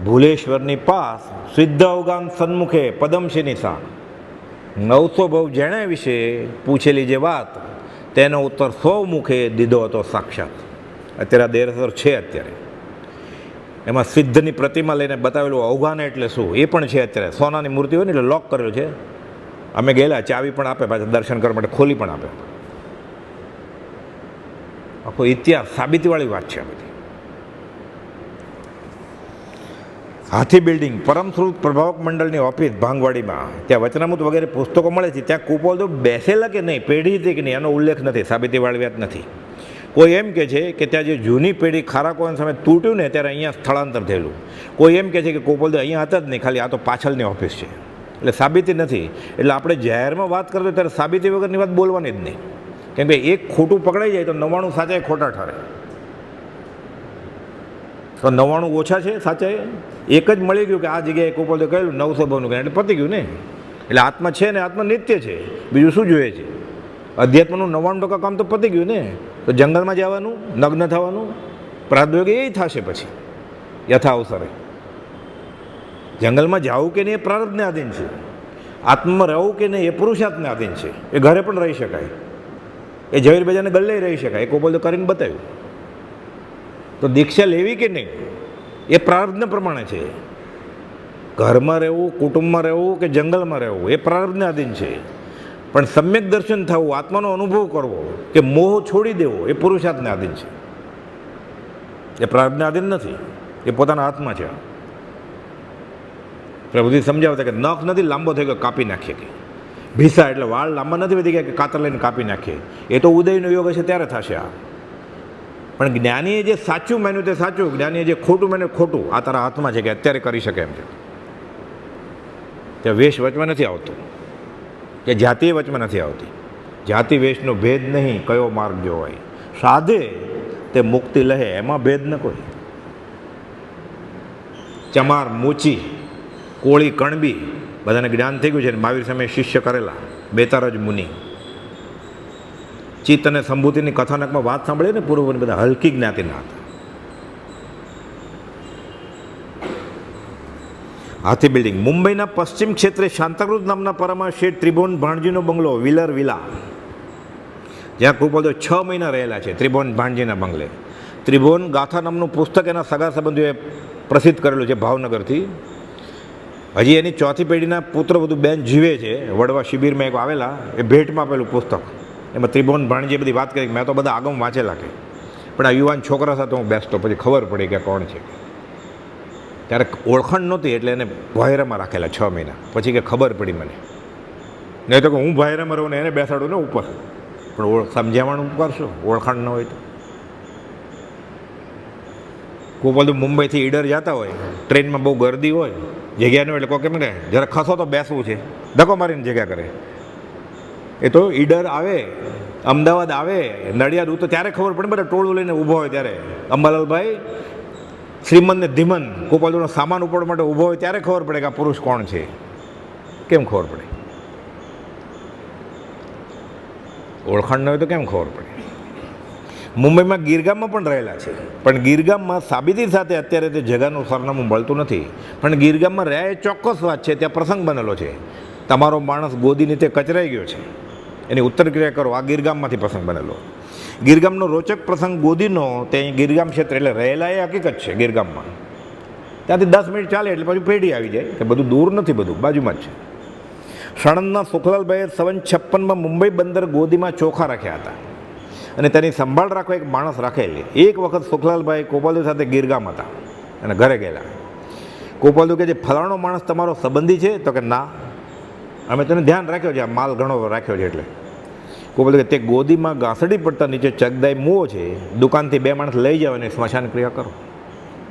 ભૂલેશ્વરની પાસ સિદ્ધ અવગાન સન્મુખે પદમશીની સા 900 ભવ જેણે વિશે પૂછેલી જે વાત તેનો ઉત્તર 100 મુખે દીધો હતો સાક્ષાત. અત્યારે આ દેરાસર છે. અત્યારે એમાં સિદ્ધની પ્રતિમા લઈને બતાવેલું અવગાન એટલે શું એ પણ છે. અત્યારે સોનાની મૂર્તિ હોય ને એટલે લોક કરેલું છે. અમે ગયેલા, ચાવી પણ આપે, પાછા દર્શન કરવા માટે ખોલી પણ આપે. આખો ઇતિહાસ સાબિતીવાળી વાત છે આ બધી. હાથી બિલ્ડિંગ પરમશ્રુત પ્રભાવક મંડળની ઓફિસ ભાંગવાડીમાં, ત્યાં વચનામૃત વગેરે પુસ્તકો મળે છે. ત્યાં કુપોલ તો બેસેલા કે નહીં, પેઢી હતી કે નહીં, એનો ઉલ્લેખ નથી, સાબિતીવાળી વાત નથી. કોઈ એમ કહે છે કે ત્યાં જે જૂની પેઢી ખારાકોની સામે તૂટ્યું ને ત્યારે અહીંયા સ્થળાંતર થયેલું. કોઈ એમ કહે છે કે કુપોલ અહીંયા હતા જ નહીં, ખાલી આ તો પાછળની ઓફિસ છે. એટલે સાબિતી નથી. એટલે આપણે જાહેરમાં વાત કરતો ત્યારે સાબિતી વગરની વાત બોલવાની જ નહીં. કેમ કે એક ખોટું પકડાઈ જાય તો 99 સાચા ખોટા ઠરે. તો 99 ઓછા છે સાચા. એક જ મળી ગયું કે આ જગ્યાએ કુપોલે કહ્યું 900 ભવનું જ્ઞાન, એટલે પતી ગયું ને. એટલે આત્મા છે ને આત્મા નિત્ય છે, બીજું શું જોઈએ છે? અધ્યાત્મનું 99% કામ તો પતી ગયું ને. તો જંગલમાં જવાનું, નગ્ન થવાનું, પ્રાદયોગ એ થશે પછી યથા અવસરે. જંગલમાં જવું કે નહીં એ પ્રારબ્ધને આધીન છે. આત્મામાં રહેવું કે નહીં એ પુરુષાર્થને આધીન છે. એ ઘરે પણ રહી શકાય, એ ઝવેર બજાને ગલ્લે રહી શકાય. એ કુપોલ કરીને બતાવ્યું. તો દીક્ષા લેવી કે નહીં એ પ્રારબ્ધને પ્રમાણે છે. ઘરમાં રહેવું, કુટુંબમાં રહેવું કે જંગલમાં રહેવું એ પ્રારબ્ધને આધીન છે. પણ સમ્યક દર્શન થવું, આત્માનો અનુભવ કરવો કે મોહ છોડી દેવો એ પુરુષાર્થને આધીન છે. એ પ્રારબ્ધને આધીન નથી, એ પોતાના હાથમાં છે. પ્રભુજી સમજાવતા કે નખ નથી લાંબો થઈ ગયો કાપી નાખીએ, કે ભીસા એટલે વાળ લાંબા નથી વધી ગયા કે કાતર લઈને કાપી નાખીએ. એ તો ઉદયનો યોગ હશે ત્યારે થશે. આ પણ જ્ઞાનીએ જે સાચું માન્યું તે સાચું, જ્ઞાનીએ જે ખોટું માન્યું ખોટું. આ તારા હાથમાં છે કે અત્યારે કરી શકે એમ છે. ત્યાં વેશ વચમાં નથી આવતો, કે જાતિ વચમાં નથી આવતી. જાતિ વેશનો ભેદ નહીં, કયો માર્ગ જોવાય. સાધે તે મુક્તિ લહે, એમાં ભેદ ન કોઈ. ચમાર, મૂચી, કોળી, કણબી બધાને જ્ઞાન થઈ ગયું છે. મહાવીર સામે શિષ્ય કરેલા બેતારજ મુનિ. ચિત્ત અને સંભૂતિની કથાનકમાં વાત સાંભળીએ ને પૂર્વની, બધા હલકી જ્ઞાતિના હતા. હાથી બિલ્ડિંગ મુંબઈના પશ્ચિમ ક્ષેત્રે શાંતાક્રુઝ નામના પરામાં શેઠ ત્રિભુવન ભાણજીનો બંગલો વિલર વિલા, જ્યાં કુપોલ 6 મહિના રહેલા છે. ત્રિભુવન ભાણજીના બંગલે. ત્રિભુવન ગાથા નામનું પુસ્તક એના સગા સંબંધીઓએ પ્રસિદ્ધ કરેલું છે ભાવનગરથી. હજી એની ચોથી પેઢીના પુત્ર બધું બેન જીવે છે. વડવા શિબિરમાં એક આવેલા, એ ભેટમાં આપેલું પુસ્તક. એમાં ત્રિભુવન ભાણજીએ બધી વાત કરી. મેં તો બધા આગમ વાંચેલા કે, પણ આ યુવાન છોકરા સાથે હું બેસતો, પછી ખબર પડી કે કોણ છે. ત્યારે ઓળખાણ નહોતી એટલે એને ભાયરામાં રાખેલા 6 મહિના. પછી કે ખબર પડી મને. નહીં તો કે હું ભાયરામાં રહું ને એને બેસાડું ને ઉપર. પણ સમજાવવાનું કરશો, ઓળખાણ ન હોય તો. કોઈ બધું મુંબઈથી ઈડર જતા હોય, ટ્રેનમાં બહુ ગર્દી હોય, જગ્યા ન હોય, એટલે કોઈ કેમ ને જરા ખસો તો બેસવું છે, ધક્કો મારીને જગ્યા કરે. એ તો ઈડર આવે, અમદાવાદ આવે, નડિયાદ ઉતરે ત્યારે ખબર પડે. બધા ટોળું લઈને ઊભો હોય ત્યારે અંબાલાલભાઈ શ્રીમંત ને ધીમન ગોપાલજીનો સામાન ઉપાડવા માટે ઊભો હોય ત્યારે ખબર પડે કે આ પુરુષ કોણ છે. કેમ ખબર પડે? ઓળખાણ ન હોય તો કેમ ખબર પડે? મુંબઈમાં ગીરગામમાં પણ રહેલા છે, પણ ગીરગામમાં સાબિતી સાથે અત્યારે તે જગાનું સરનામું મળતું નથી. પણ ગીરગામમાં રહ્યા એ ચોક્કસ વાત છે. ત્યાં પ્રસંગ બનેલો છે. તમારો માણસ ગોદીની તે કચરાઈ ગયો છે, એની ઉત્તર ક્રિયા કરો. આ ગીરગામમાંથી પ્રસંગ બનેલો. ગીરગામનો રોચક પ્રસંગ ગોદીનો તે અહીં ગીરગામ ક્ષેત્ર એટલે રહેલા એ હકીકત છે. ગીરગામમાં ત્યાંથી 10 મિનિટ ચાલે એટલે પછી પેઢી આવી જાય. કે બધું દૂર નથી, બધું બાજુમાં જ છે. સાણંદના સુખલાલભાઈએ 56 મુંબઈ બંદર ગોદીમાં ચોખા રાખ્યા હતા અને તેની સંભાળ રાખવા એક માણસ રાખેલી. એક વખત સુખલાલભાઈ ગોપાલુ સાથે ગીરગામ હતા અને ઘરે ગયેલા. ગોપાલુ કે જે ફલાણો માણસ તમારો સંબંધી છે? તો કે ના, અમે તેને ધ્યાન રાખ્યો છે, આ માલ ઘણો રાખ્યો છે. એટલે ગોપાલુ કે તે ગોદીમાં ઘાસડી પડતા નીચે ચગદાઈ મુઓ છે, દુકાનથી 2 માણસ લઈ જાવ અને સ્મશાન ક્રિયા કરો.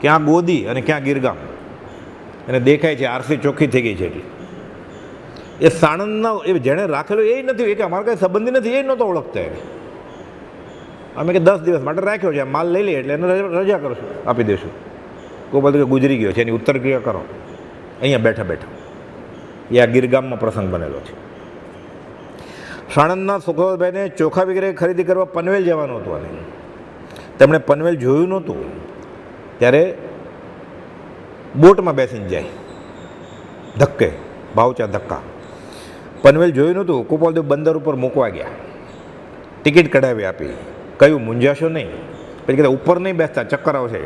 ક્યાં ગોદી અને ક્યાં ગીરગામ? એને દેખાય છે આરસી ચોખ્ખી થઈ ગઈ છે. એટલે એ સાણંદના એ જેણે રાખેલો એ નથી, એ કે અમારા કંઈ સંબંધી નથી, એ નહોતો ઓળખતા. એને અમે કે 10 દિવસ માટે રાખ્યો છે, માલ લઈ લઈએ એટલે એને રજા કરશું, આપી દઈશું. ગોપાલ કે ગુજરી ગયો છે, એની ઉત્તર ક્રિયા કરો અહીંયા બેઠા બેઠા. એ આ ગીરગામમાં પ્રસંગ બનેલો છે. સાણંદના સુખલાલભાઈને ચોખા વગેરે ખરીદી કરવા પનવેલ જવાનું હતું અને તેમણે પનવેલ જોયું નહોતું. ત્યારે બોટમાં બેસીને જાય ધક્કે ભાવચા ધક્કા. પનવેલ જોયું નહોતું. કુપાલદેવ બંદર ઉપર મૂકવા ગયા, ટિકિટ કઢાવી આપી, કયું મૂંઝાશો નહીં. પછી કીધા ઉપર નહીં બેસતા, ચક્કર આવશે.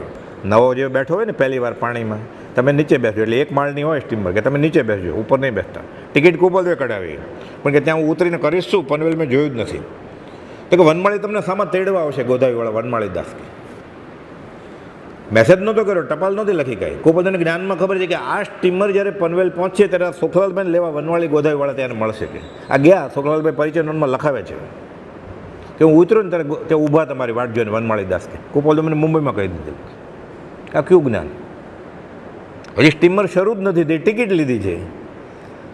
નવો જે બેઠો હોય ને પહેલી વાર પાણીમાં, તમે નીચે બેસજો. એટલે એક માળની હોય સ્ટીમર, કે તમે નીચે બેસજો, ઉપર નહીં બેસતા. ટિકિટ કુપાલદેવે કઢાવી, પણ કે ત્યાં હું ઉતરીને કરીશ શું, પનવેલ મેં જોયું જ નથી. તો કે વનમાળી તમને સામા તેડવા આવશે, ગોધાવીવાળા વનમાળી દાસ. મેસેજ નહોતો કર્યો, ટપાલ નહોતી લખી કાંઈ. કુપાલદેવને જ્ઞાનમાં ખબર છે કે આ સ્ટીમર જ્યારે પનવેલ પહોંચશે ત્યારે સુખલાલભાઈને લેવા વનવાળી ગોધાવીવાળા ત્યાં મળશે. કે આ ગયા સુખલાલભાઈ પરિચય નોંધમાં લખાવે છે કે હું ઉતર્યો ને ત્યારે ત્યાં ઊભા તમારી વાટ જોઈને વનમાળી દાસ. કે કુપાલદેવ મને મુંબઈમાં કહી દીધું. આ કયું જ્ઞાન? હજી સ્ટીમર શરૂ જ નથી થઈ, ટિકિટ લીધી છે,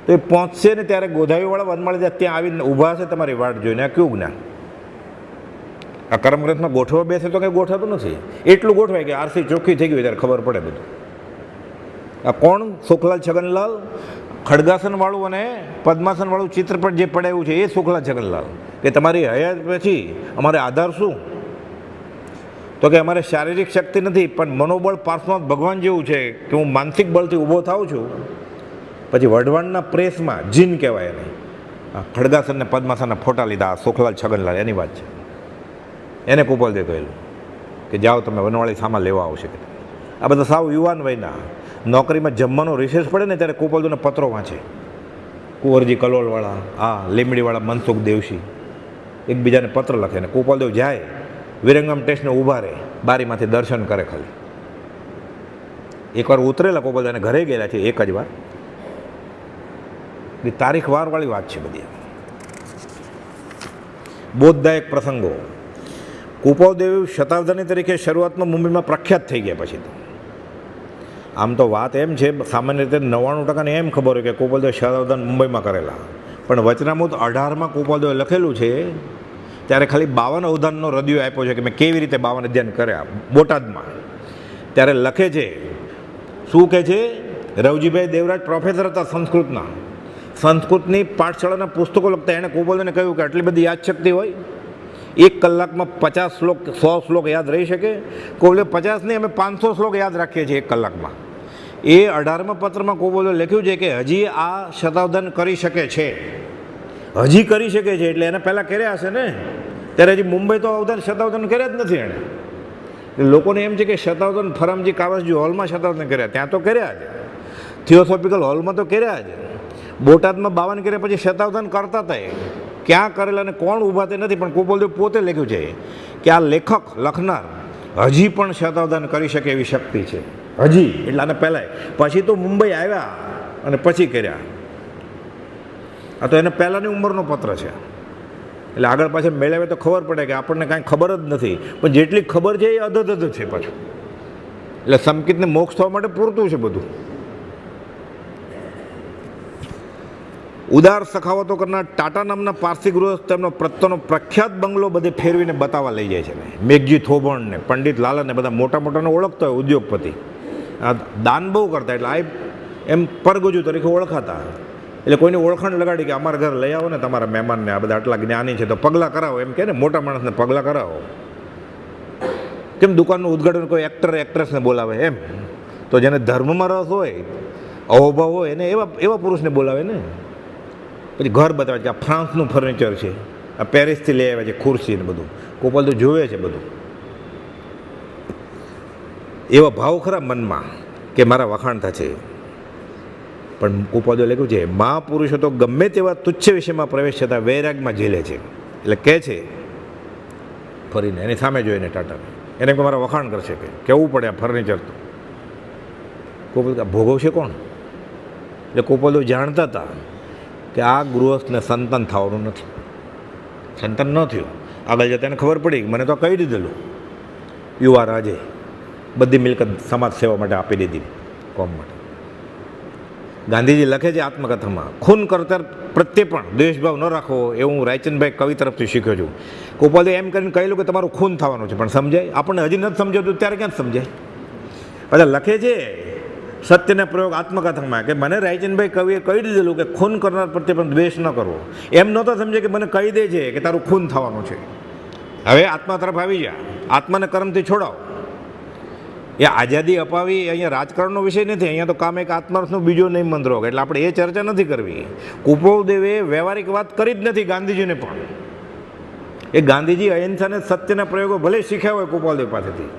તો એ પહોંચશે ને ત્યારે ગોધાવીવાળા વનમાળી દાસ ત્યાં આવીને ઊભા હશે તમારી વાટ જોઈને. આ કયું જ્ઞાન? આ કર્મગ્રંથમાં ગોઠવા બેસે તો કંઈ ગોઠવાતું નથી. એટલું ગોઠવાય કે આરસી ચોખ્ખી થઈ ગઈ ત્યારે ખબર પડે બધું. આ કોણ? સુખલાલ છગનલાલ. ખડગાસનવાળું અને પદ્માસનવાળું ચિત્રપટ જે પડાયું છે એ સુખલાલ છગનલાલ. કે તમારી હયાત પછી અમારે આધાર શું? તો કે અમારે શારીરિક શક્તિ નથી, પણ મનોબળ પાર્શ્વનાથ ભગવાન જેવું છે કે હું માનસિક બળથી ઊભો થાઉં છું. પછી વઢવાણના પ્રેસમાં જીન કહેવાય એને. ખડગાસન ને પદ્માસનના ફોટા લીધા. સુખલાલ છગનલાલ એની વાત છે. એને કુપાલદેવ કહેલું કે જાઓ તમે વનવાળી સામા લેવા આવશે. આ બધા સાવ યુવાન વયના, નોકરીમાં જમવાનો રિસેસ પડે ને ત્યારે કુપાલદેવના પત્રો વાંચે. કુંવરજી કલોલવાળા, આ લીમડીવાળા મનસુખ દેવશી એકબીજાને પત્ર લખે. ને કુપાલદેવ જાય વિરંગમ સ્ટેશને ઊભા રહે, બારીમાંથી દર્શન કરે. ખાલી એકવાર ઉતરેલા કુપાલદેવ ઘરે ગયેલા છે એક જ વાર. તારીખ વારવાળી વાત છે બધી. બોધદાયક પ્રસંગો. કુપાલદેવ શતાવધાની તરીકે શરૂઆતમાં મુંબઈમાં પ્રખ્યાત થઈ ગયા. પછી તો આમ તો વાત એમ છે, સામાન્ય રીતે 99% એમ ખબર હોય કે કુપાલદેવ શતાવધાન મુંબઈમાં કરેલા, પણ વચનામૃત 18માં કુપાલદેવે લખેલું છે ત્યારે ખાલી 52 અવધાનનો રદિયો આપ્યો છે કે મેં કેવી રીતે 52 અધ્યયન કર્યા બોટાદમાં. ત્યારે લખે છે, શું કહે છે? રવજીભાઈ દેવરાજ પ્રોફેસર હતા સંસ્કૃતના. સંસ્કૃતની પાઠશાળાના પુસ્તકો લખતા. એણે કુપાલદેવને કહ્યું કે આટલી બધી યાદશક્તિ હોય, 1 કલાકમાં 50 શ્લોક 100 શ્લોક યાદ રહી શકે? કુપાલદેવ 50 નહીં, અમે 500 શ્લોક યાદ રાખીએ છીએ 1 કલાકમાં. એ 18મા પત્રમાં કુપાલદેવે લખ્યું છે કે હજી આ શતાવધાન કરી શકે છે, હજી કરી શકે છે. એટલે એને પહેલાં કર્યા હશે ને, ત્યારે હજી મુંબઈ તો શતાવધાન કર્યા જ નથી એણે. લોકોને એમ છે કે શતાવધાન ફરમજી કાવસજી હોલમાં શતાવધાન કર્યા, ત્યાં તો કર્યા જ. થિયોસોફિકલ હોલમાં તો કર્યા જ. બોટાદમાં 52 કર્યા પછી શતાવધાન કરતા હતા. એ ક્યાં કરેલા અને કોણ ઊભા તે નથી, પણ કુપાલદેવ પોતે લખ્યું છે કે આ લેખક લખનાર હજી પણ શતાવધાન કરી શકે એવી શક્તિ છે. હજી એટલે આને પહેલાં, પછી તો મુંબઈ આવ્યા અને પછી કર્યા. આ તો એને પહેલાંની ઉંમરનો પત્ર છે. એટલે આગળ પાછળ મેળવે તો ખબર પડે કે આપણને કાંઈ ખબર જ નથી, પણ જેટલી ખબર છે એ અધધ છે પાછું. એટલે સંકિતને મોક્ષ થવા માટે પૂરતું છે બધું. ઉદાર સખાવતો કરનાર ટાટા નામના પારસી ગૃહસ્થ તેમનો પ્રત્યેનો પ્રખ્યાત બંગલો બધે ફેરવીને બતાવવા લઈ જાય છે. મેઘજી થોભણ ને પંડિત લાલા ને બધા મોટા મોટાને ઓળખતા હોય, ઉદ્યોગપતિ. આ દાન બહુ કરતા, એટલે આ એમ પરગજુ તરીકે ઓળખાતા. એટલે કોઈને ઓળખાણ લગાડી કે અમારા ઘર લઈ આવો ને તમારા મહેમાનને, આ બધા આટલા જ્ઞાની છે તો પગલાં કરાવો, એમ કે ને મોટા માણસને પગલાં કરાવો. કેમ દુકાનનું ઉદ્ઘાટન કોઈ એક્ટર એક્ટ્રેસને બોલાવે એમ, તો જેને ધર્મમાં રસ હોય, અહોભાવ હોય, એને એવા પુરુષને બોલાવે ને. પછી ઘર બતાવે કે આ ફ્રાન્સનું ફર્નિચર છે, આ પેરિસથી લઈ આવ્યા છે ખુરશી ને બધું. કુપાલદેવ જોવે છે બધું. એવા ભાવ ખરા મનમાં કે મારા વખાણ થશે. પણ કુપાલદેવ લખ્યું છે, મહાપુરુષો તો ગમે તેવા તુચ્છ વિષયમાં પ્રવેશ છતાં વૈરાગમાં ઝીલે છે. એટલે કહે છે ફરીને એની સામે જોઈને ટાટા, એને કે મારા વખાણ કરશે, કે કેવું પડે આ ફર્નિચર. તો કુપાલદેવ ભોગવશે કોણ? એટલે કુપાલદેવ જાણતા હતા કે આ ગૃહસ્થને સંતાન થવાનું નથી. સંતાન ન થયું, આગળ જતા એને ખબર પડી, મને તો કહી દીધેલું યુવા રાજે બધી મિલકત સમાજ સેવા માટે આપી દીધી, કોમ માટે. ગાંધીજી લખે છે આત્મકથામાં, ખૂન કરતર પ્રત્યે પણ દ્વેષભાવ ન રાખવો, એવું હું રાયચંદભાઈ કવિ તરફથી શીખ્યો છું. કુપાલદેવ એમ કરીને કહેલું કે તમારું ખૂન થવાનું છે, પણ સમજાય? આપણને હજી નથી સમજાતું ત્યારે ક્યાં સમજાય? પાછા લખે છે સત્યના પ્રયોગ આત્મકથામાં કે મને રાયચંદભાઈ કવિએ કહી દીધેલું કે ખૂન કરનાર પ્રત્યે પણ દ્વેષ ન કરવો. એમ નહોતો સમજે કે મને કહી દે છે કે તારું ખૂન થવાનું છે. હવે આત્મા તરફ આવી જા, આત્માને કર્મથી છોડાવો. એ આઝાદી અપાવી અહીંયા રાજકારણનો વિષય નથી. અહીંયા તો કામ એક આત્માર્થનો બીજો નહીં મંદ્રોગ, એટલે આપણે એ ચર્ચા નથી કરવી. કુપોલદેવે વ્યવહારિક વાત કરી જ નથી ગાંધીજીને પણ. એ ગાંધીજી અહિંસાને સત્યના પ્રયોગો ભલે શીખ્યા હોય કુપાલદેવ પાસેથી.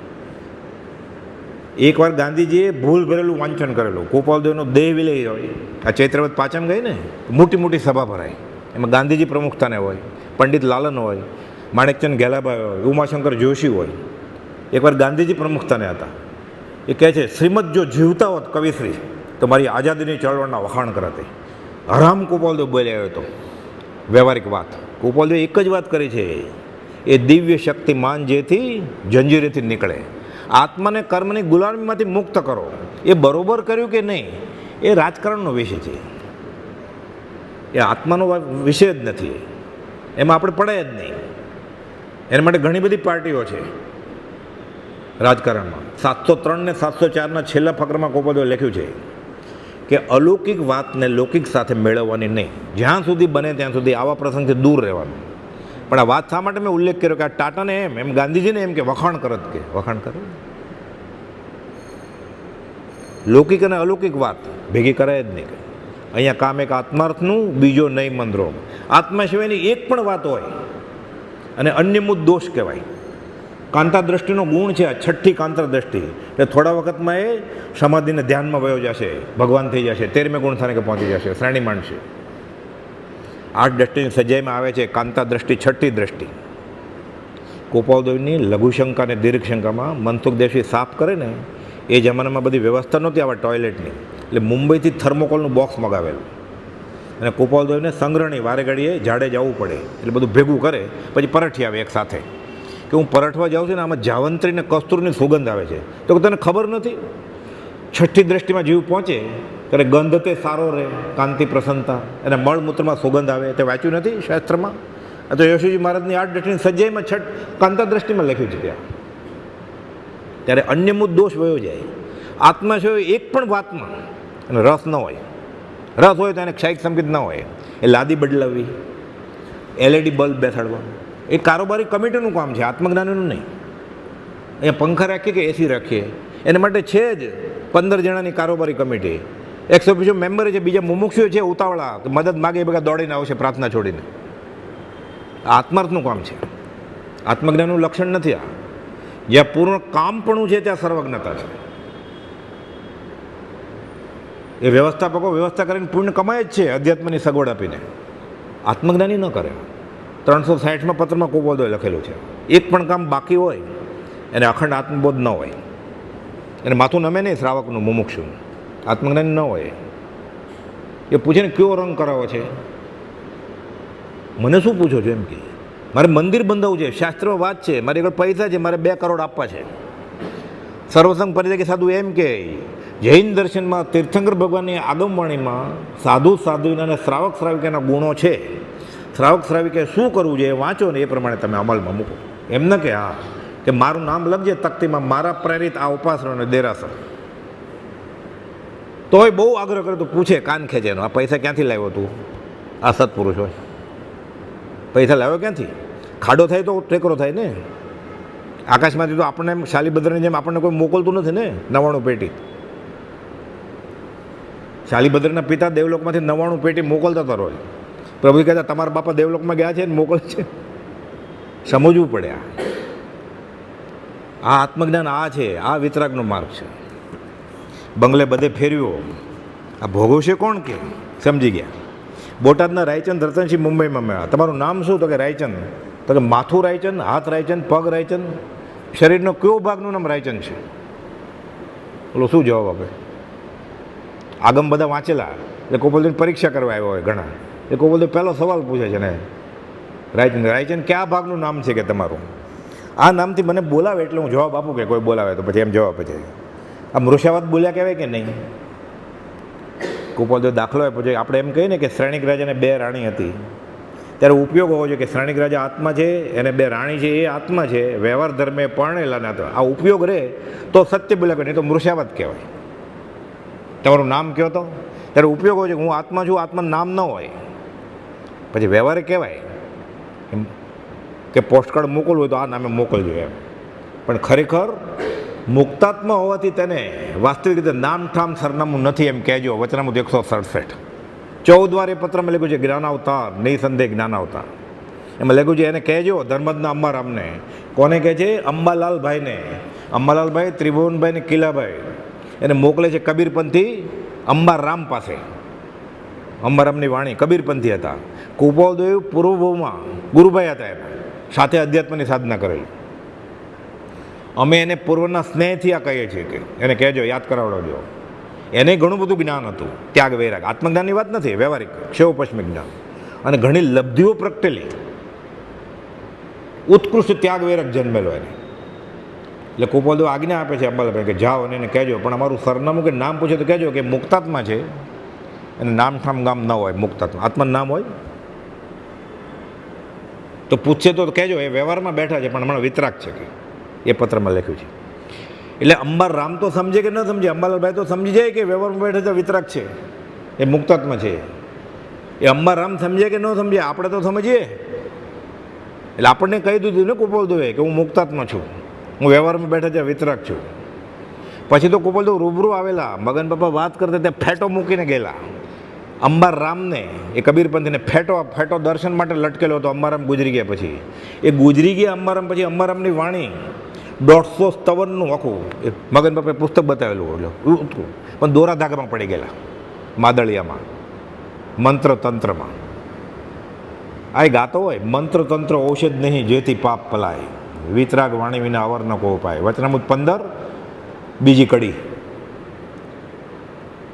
એકવાર ગાંધીજીએ ભૂલ ભરેલું વાંચન કરેલું. કુપાલદેવનો દેહ વિલય હોય, આ ચૈત્રવત પાચમ ગઈ ને, મોટી મોટી સભા ભરાય, એમાં ગાંધીજી પ્રમુખતાને હોય, પંડિત લાલન હોય, માણેકચંદ ઘેલાભાઈ હોય, ઉમાશંકર જોશી હોય. એકવાર ગાંધીજી પ્રમુખતાને હતા. એ કહે છે, શ્રીમદ જો જીવતા હોત કવિશ્રી તો મારી આઝાદીની ચળવળના વખાણ કરાતે. હરામ કુપાલદેવ બોલ્યા હતો. વ્યવહારિક વાત કુપાલદેવ એક જ વાત કરી છે, એ દિવ્ય શક્તિમાન જેથી જંજીરેથી નીકળે, આત્માને કર્મની ગુલામીમાંથી મુક્ત કરો. એ બરોબર કર્યું કે નહીં એ રાજકારણનો વિષય છે, એ આત્માનો વિષય જ નથી. એમાં આપણે પડાય જ નહીં. એના માટે ઘણી બધી પાર્ટીઓ છે રાજકારણમાં. 703 ને 704ના છેલ્લા ફકરામાં કુપાલદેવે લખ્યું છે કે અલૌકિક વાતને લૌકિક સાથે મેળવવાની નહીં, જ્યાં સુધી બને ત્યાં સુધી આવા પ્રસંગથી દૂર રહેવાનું. પણ આ વાત શા માટે મેં ઉલ્લેખ કર્યો કે આ ટાટાને એમ ગાંધીજીને એમ કે વખાણ કરત, કે વખાણ કરે. લૌકિક અને અલૌકિક વાત ભેગી કરાય જ નહીં. અહીંયા કામ એક આત્માર્થનું, બીજો નહીં મંદ્રોગ. આત્મા સિવાયની એક પણ વાત હોય અને અન્યમુદ દોષ કહેવાય. કાંતા દ્રષ્ટિનો ગુણ છે આ, છઠ્ઠી કાંતા દ્રષ્ટિ. એટલે થોડા વખતમાં એ સમાધિને ધ્યાનમાં વયો જશે, ભગવાન થઈ જશે, 13મે ગુણ સ્થાને પહોંચી જશે, શ્રેણી માંડશે. 8 દ્રષ્ટિની સજાઈમાં આવે છે કાંતા દ્રષ્ટિ, છઠ્ઠી દ્રષ્ટિ. કુપાલદેવની લઘુશંકા અને દીર્ઘશંકામાં મનસુખ દેશી સાફ કરે ને, એ જમાનામાં બધી વ્યવસ્થા નહોતી આવા ટોયલેટની, એટલે મુંબઈથી થર્મોકોલનું બોક્સ મગાવેલું. અને કુપાલદેવને સંગ્રહણી વારે ઘડીએ ઝાડે જવું પડે, એટલે બધું ભેગું કરે, પછી પરઠી આવે એક સાથે કે હું પરઠવા જાઉં છું ને આમાં જાવંત્રી ને કસ્તુરની સુગંધ આવે છે. તો તને ખબર નથી? છઠ્ઠી દ્રષ્ટિમાં જીવ પહોંચે ત્યારે ગંધ તે સારો રહે, કાંતિ પ્રસન્નતા, અને મળમૂત્રમાં સુગંધ આવે. તે વાંચ્યું નથી શાસ્ત્રમાં? આ તો યશુજી મહારાજની 8 દ્રષ્ટિની સજ્જાઈમાં કાંતા દ્રષ્ટિમાં લખ્યું છે ત્યાં. ત્યારે અન્યમુદ દોષ વયો જાય. આત્મા છે એક પણ વાતમાં અને રસ ન હોય. રસ હોય તો એને ક્ષાયિક સંકેત ન હોય. એ લાદી બદલાવવી, LED બલ્બ બેસાડવાનું, એ કારોબારી કમિટીનું કામ છે, આત્મજ્ઞાનીનું નહીં. અહીંયા પંખા રાખીએ કે AC રાખીએ, એના માટે છે જ 15 જણાની કારોબારી કમિટી. 120 મેમ્બર છે, બીજા મુમુક્ષુઓ છે ઉતાવળા, મદદ માગે એ બધા દોડીને આવશે પ્રાર્થના છોડીને. આત્માર્થનું કામ છે, આત્મજ્ઞાનનું લક્ષણ નથી આ. જ્યાં પૂર્ણ કામપણું છે ત્યાં સર્વજ્ઞતા છે. એ વ્યવસ્થાપકો વ્યવસ્થા કરીને પુણ્ય કમાય જ છે અધ્યાત્મની સગવડ આપીને. આત્મજ્ઞાની ન કરે. 360માં પત્રમાં કુપાલદેવે લખેલું છે, એક પણ કામ બાકી હોય એને અખંડ આત્મબોધ ન હોય, એને માથું નમે નહીં શ્રાવકનું, મુમુક્ષુનું. આત્મજ્ઞાની ન હોય. એ પૂછે ને કયો રંગ કરાવો છે, મને શું પૂછો છો એમ કે મારે મંદિર બંધાવવું છે, શાસ્ત્રમાં વાત છે, મારી આગળ પૈસા છે, મારે 2 કરોડ આપવા છે. સર્વસંગ પરિત્યાગી સાધુ એમ કે જૈન દર્શનમાં તીર્થંકર ભગવાનની આગમવાણીમાં સાધુ સાધુના અને શ્રાવક શ્રાવિકાના ગુણો છે. શ્રાવક શ્રાવિકે શું કરવું જોઈએ વાંચો ને એ પ્રમાણે તમે અમલમાં મૂકો. એમ ન કે હા કે મારું નામ લખજે તકતીમાં, મારા પ્રેરિત આ ઉપાસનો અને દેરાસર. તોય બહુ આગ્રહ કરે તો પૂછે, કાન ખેંચે એનો, આ પૈસા ક્યાંથી લાવ્યો તું? આ સત્પુરુષ હોય, પૈસા લાવ્યો ક્યાંથી? ખાડો થાય તો ટેકરો થાય ને. આકાશમાંથી તો આપણને શાલીભદ્રની જેમ આપણને કોઈ મોકલતું નથી ને 99 પેટી. શાલીભદ્રના પિતા દેવલોકમાંથી 99 પેટી મોકલતા હતા રોજ. પ્રભુ કહેતા તમારા બાપા દેવલોકમાં ગયા છે ને મોકલે છે. સમજવું પડે. આ આત્મજ્ઞાન આ છે, આ વિતરાગનો માર્ગ છે. બંગલે બધે ફેરવ્યો, આ ભોગવશે કોણ કે સમજી ગયા. બોટાદના રાયચંદ રતનસિંહ મુંબઈમાં મળ્યા. તમારું નામ શું? તો કે રાયચંદ. તો કે માથું રાયચંદ, હાથ રાયચંદ, પગ રાયચંદ, શરીરનો કયો ભાગનું નામ રાયચંદ છે? બોલો શું જવાબ આપે? આગમ બધા વાંચેલા એટલે કુપાલદેવ પરીક્ષા કરવા આવ્યો હોય ઘણા. એ કુપાલદેવ પહેલો સવાલ પૂછે છે ને, રાયચંદ રાયચંદ કયા ભાગનું નામ છે કે તમારું? આ નામથી મને બોલાવે એટલે હું જવાબ આપું કે કોઈ બોલાવે તો પછી એમ જવાબ આપે છે. આ મૃષાવત બોલ્યા કહેવાય કે નહીં? કુપાલદેવ દાખલો આપ્યો છે. આપણે એમ કહીએ ને કે શ્રેણિક રાજાને 2 રાણી હતી, ત્યારે ઉપયોગ હોવો જોઈએ કે શ્રેણિક રાજા આત્મા છે એને 2 રાણી છે એ આત્મા છે, વ્યવહાર ધર્મે પરણેલા ના. આ ઉપયોગ રહે તો સત્ય બોલ્યા કે નહીં તો મૃષાવત કહેવાય. તમારું નામ કહો તો ત્યારે ઉપયોગ હોય છે હું આત્મા છું, આત્માનું નામ ન હોય. પછી વ્યવહારે કહેવાય એમ કે પોસ્ટકાર્ડ મોકલવું હોય તો આ નામે મોકલજો એમ. પણ ખરેખર મુક્તાત્મા હોવાથી તેને વાસ્તવિક રીતે નામ ઠામ સરનામું નથી એમ કહેજો. વચનામૃત 167 14 વાર એ પત્રમાં લખ્યું છે જ્ઞાનાવતાર, નિસંદેહ જ્ઞાનાવતાર. એમાં લખ્યું છે એને કહેજો ધર્મજના અંબારામને. કોને કહે છે? અંબાલાલભાઈને. અંબાલાલભાઈ ત્રિભુવનભાઈ ને કિલાભાઈ એને મોકલે છે કબીરપંથી અંબારામ પાસે. અંબારામની વાણી કબીરપંથી હતા. કુપાલદેવ પૂર્વભૂમાં ગુરુભાઈ હતા, એમાં સાથે અધ્યાત્મની સાધના કરેલી. અમે એને પૂર્વના સ્નેહથી આ કહીએ છીએ કે એને કહેજો, યાદ કરાવડો. એને ઘણું બધું જ્ઞાન હતું, ત્યાગ વૈરાગ. આત્મજ્ઞાનની વાત નથી, વ્યવહારિક ક્ષેવ પશ્ચિમ જ્ઞાન અને ઘણી લબ્ધિઓ પ્રગટેલી. ઉત્કૃષ્ટ ત્યાગ વૈરાગ જન્મેલો એને. એટલે કુપાલદેવ આજ્ઞા આપે છે અંબાલાભાઈ કે જાઓ અને એને કહેજો, પણ અમારું સરનામું કે નામ પૂછે તો કહેજો કે મુક્તાત્મા છે અને નામ ઠામ ગામ ન હોય. મુક્તાત્મા આત્માનું નામ હોય તો પૂછશે તો કહેજો એ વ્યવહારમાં બેઠા છે પણ હમણાં વિતરાગ છે કે એ પત્રમાં લખ્યું છે. એટલે અંબારામ તો સમજે કે ન સમજે, અંબાલાલભાઈ તો સમજી જાય કે વ્યવહારમાં બેઠે તો વિતરાગ છે, એ મુક્તાત્મા છે. એ અંબારામ સમજે કે ન સમજે, આપણે તો સમજીએ. એટલે આપણને કહી દીધું ને કુપાલદેવે કે હું મુક્તાત્મા છું, હું વ્યવહારમાં બેઠા ત્યાં વિતરાગ છું. પછી તો કુપાલદેવ રૂબરૂ આવેલા, મગન બાપા વાત કરતા ત્યાં ફેટો મૂકીને ગયેલા. અંબારામને એ કબીરપંથીને ફેટો દર્શન માટે લટકેલો હતો. અંબારામ ગુજરી ગયા પછી એ ગુજરી ગયા અંબારામ પછી અંબારામની વાણી 150 સ્તવનનું આખું એ મગન બાપાએ પુસ્તક બતાવેલું, એટલે પણ દોરા ધાગામાં પડી ગયેલા, માદળિયામાં, મંત્ર તંત્રમાં. આ ગાતો હોય મંત્ર તંત્ર ઔષધ નહીં જેથી પાપ પલાય, વિતરાગ વાણી વિના અવર ન કો ઉપાય. વચનામૃત 15 બીજી કડી.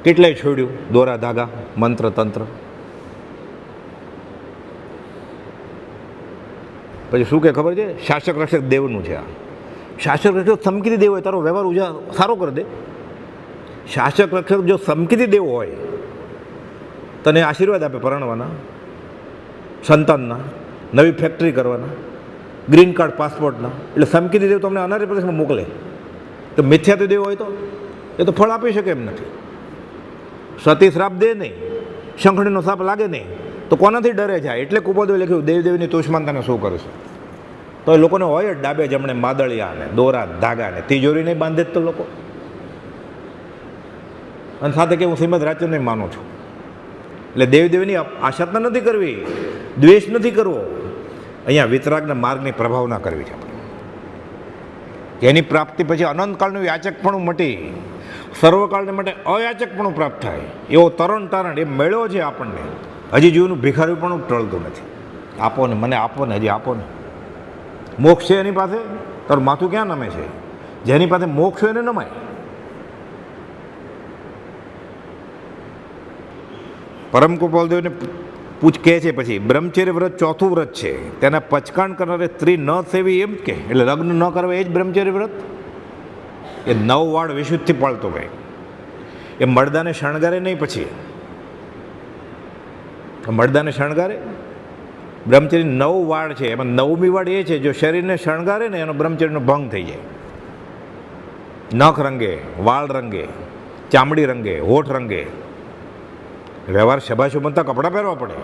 કેટલાય છોડ્યું દોરા ધાગા, મંત્ર તંત્ર. પછી શું કે ખબર છે? શાસક રક્ષક દેવનું છે આ. શાસક રક્ષક સમકીતી દેવ હોય તારો વ્યવહાર સારો કરી દે. શાસક રક્ષક જો સમકીતી દેવ હોય તને આશીર્વાદ આપે પરણવાના, સંતાનના, નવી ફેક્ટરી કરવાના, ગ્રીન કાર્ડ પાસપોર્ટના. એટલે સમકીતી દેવ તમને અનાર્ય પ્રદેશમાં મોકલે. તો મિથ્યાથી દેવ હોય તો એ તો ફળ આપી શકે એમ નથી. સતી શ્રાપ દે નહીં, શંખણીનો સાપ લાગે નહીં તો કોનાથી ડરે જાય? એટલે કુપાલદેવે લખ્યું દેવદેવીની તુષ્માનતાને શું કરશે. તો એ લોકોને હોય જ ડાબે જમણે માદળિયા ને દોરા ધાગા ને તિજોરી નહીં બાંધે જ તો લોકો. અને સાથે કે હું શ્રીમદ રાજચંદ્રને માનું છું. એટલે દેવદેવીની આશાતના નથી કરવી, દ્વેષ નથી કરવો. અહીંયા વિતરાગના માર્ગની પ્રભાવના કરવી છે આપણે. એની પ્રાપ્તિ પછી અનંતકાળનું યાચકપણું મટી સર્વકાળને માટે અયાચકપણું પ્રાપ્ત થાય એવો તરણ તારણ એ મેળ્યો છે આપણને. હજી જીવનું ભિખાર્યું પણ ટળતું નથી. આપો ને, મને આપો ને, હજી આપો ને. મોક્ષ છે એની પાસે, તારું માથું ક્યાં નમે છે? જેની પાસે મોક્ષ હોય એને નમાય. પરમ કુપાલદેવને કહે છે પછી બ્રહ્મચર્ય વ્રત ચોથું વ્રત છે, તેના પચકાણ કરનારે સ્ત્રી ન સેવી એમ કે, એટલે લગ્ન ન કરવા એ જ બ્રહ્મચર્ય વ્રત. એ 9 વાળ વિશુદ્ધથી પાળતો ભાઈ. એ મળદાને શણગારે નહીં, પછી મળદાને શણગારે. બ્રહ્મચર્ય 9 વાળ છે, એમાં 9મી વાળ એ છે જો શરીરને શણગારે ને એનો બ્રહ્મચર્યનો ભંગ થઈ જાય. નખ રંગે, વાળ રંગે, ચામડી રંગે, હોઠ રંગે. વ્યવહાર શબાશો બનતા કપડાં પહેરવા પડે,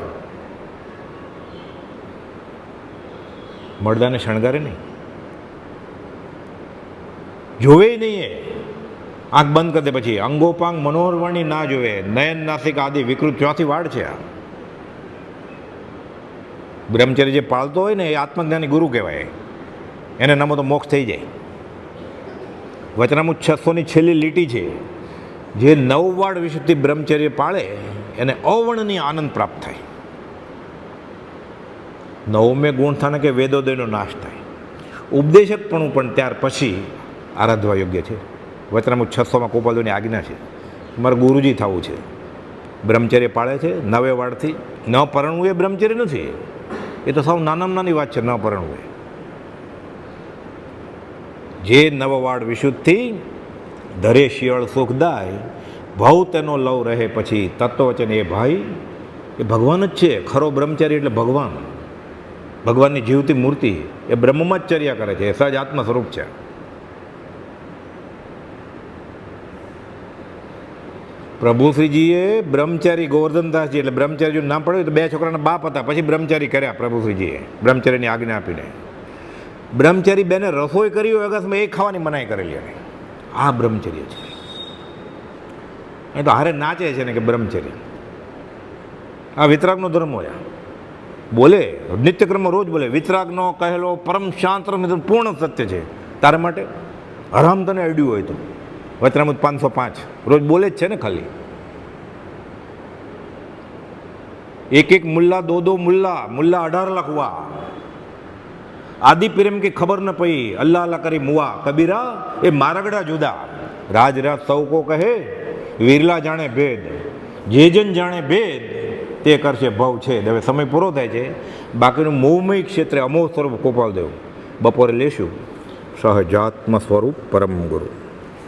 મળદાને શણગારે નહીં, જોવે નહીં. એ આંખ બંધ કરી દે પછી અંગોપાંગ મનોહરવાણી ના જોવે, નયન નાસિક આદિ વિકૃત ચોથી વાળ છે આ. બ્રહ્મચર્ય જે પાળતો હોય ને એ આત્મજ્ઞાની ગુરુ કહેવાય. એને નમો તો મોક્ષ થઈ જાય. વચનામૃત 600ની છેલ્લી લીટી છે, જે 9 વાળ વિશુદ્ધિ બ્રહ્મચર્ય પાળે એને અવર્ણનીય આનંદ પ્રાપ્ત થાય. 9મે ગુણ થાને કે વેદોદયનો નાશ થાય. ઉપદેશકપણું પણ ત્યાર પછી આરાધવા યોગ્ય છે. વચનામૃત 600માં કુપાલદેવની આજ્ઞા છે, મારે ગુરુજી થવું છે. બ્રહ્મચર્ય પાળે છે 9 વાળથી. ન પરણવું એ બ્રહ્મચર્ય નથી, એ તો સૌ નાનામાં નાની વાત છે. ન પરણવું જે 9 વાળ વિશુદ્ધથી ધરે શિયળ સુખદાય, ભાવ તેનો લવ રહે પછી તત્વવચન એ ભાઈ. એ ભગવાન જ છે. ખરો બ્રહ્મચારી એટલે ભગવાન, ભગવાનની જીવતી મૂર્તિ. એ બ્રહ્મમાં જ ચર્યા કરે છે, એ સહજ આત્મ સ્વરૂપ છે. પ્રભુશ્રીજીએ બ્રહ્મચારી ગોવર્ધનદાસજી એટલે બ્રહ્મચારીનું નામ પડ્યું તો 2 છોકરાના બાપ હતા, પછી બ્રહ્મચારી કર્યા પ્રભુશ્રીજીએ બ્રહ્મચારીની આજ્ઞા આપીને. બ્રહ્મચારી બેને રસોઈ કરી હોય અગસ્તમાં એ ખાવાની મનાઈ કરેલી એને. આ બ્રહ્મચર્ય છે. એ તો હારે નાચે છે ને કે બ્રહ્મચર્ય. આ વિતરાગનો ધર્મ હોય. બોલે નિત્યક્રમમાં રોજ બોલે વિતરાગનો કહેલો પરમ શાંત પૂર્ણ સત્ય છે. તારા માટે હરામ તને અડ્યું હોય તો વચનામૃત 505 રોજ બોલે જ છે ને ખાલી. એક મુલ્લા દો મુલ્લા 18 લાખ હુआ આદિ પ્રેમ की खबर न पई अल्लाह अल्लाह करी मुआ कबीरा એ મારગડા જુદા રાજ રાજ સૌ કો કહે વીરલા જાણે ભેદ જે જન જાણે ભેદ તે કરશે ભવ છે. હવે સમય પૂરો થાય છે. બાકીનું મોહમય ક્ષેત્રે અમોહ સ્વરૂપ ગોપાલદેવ બપોરે લેશું. સહજાત્મ સ્વરૂપ પરમ ગુરુ.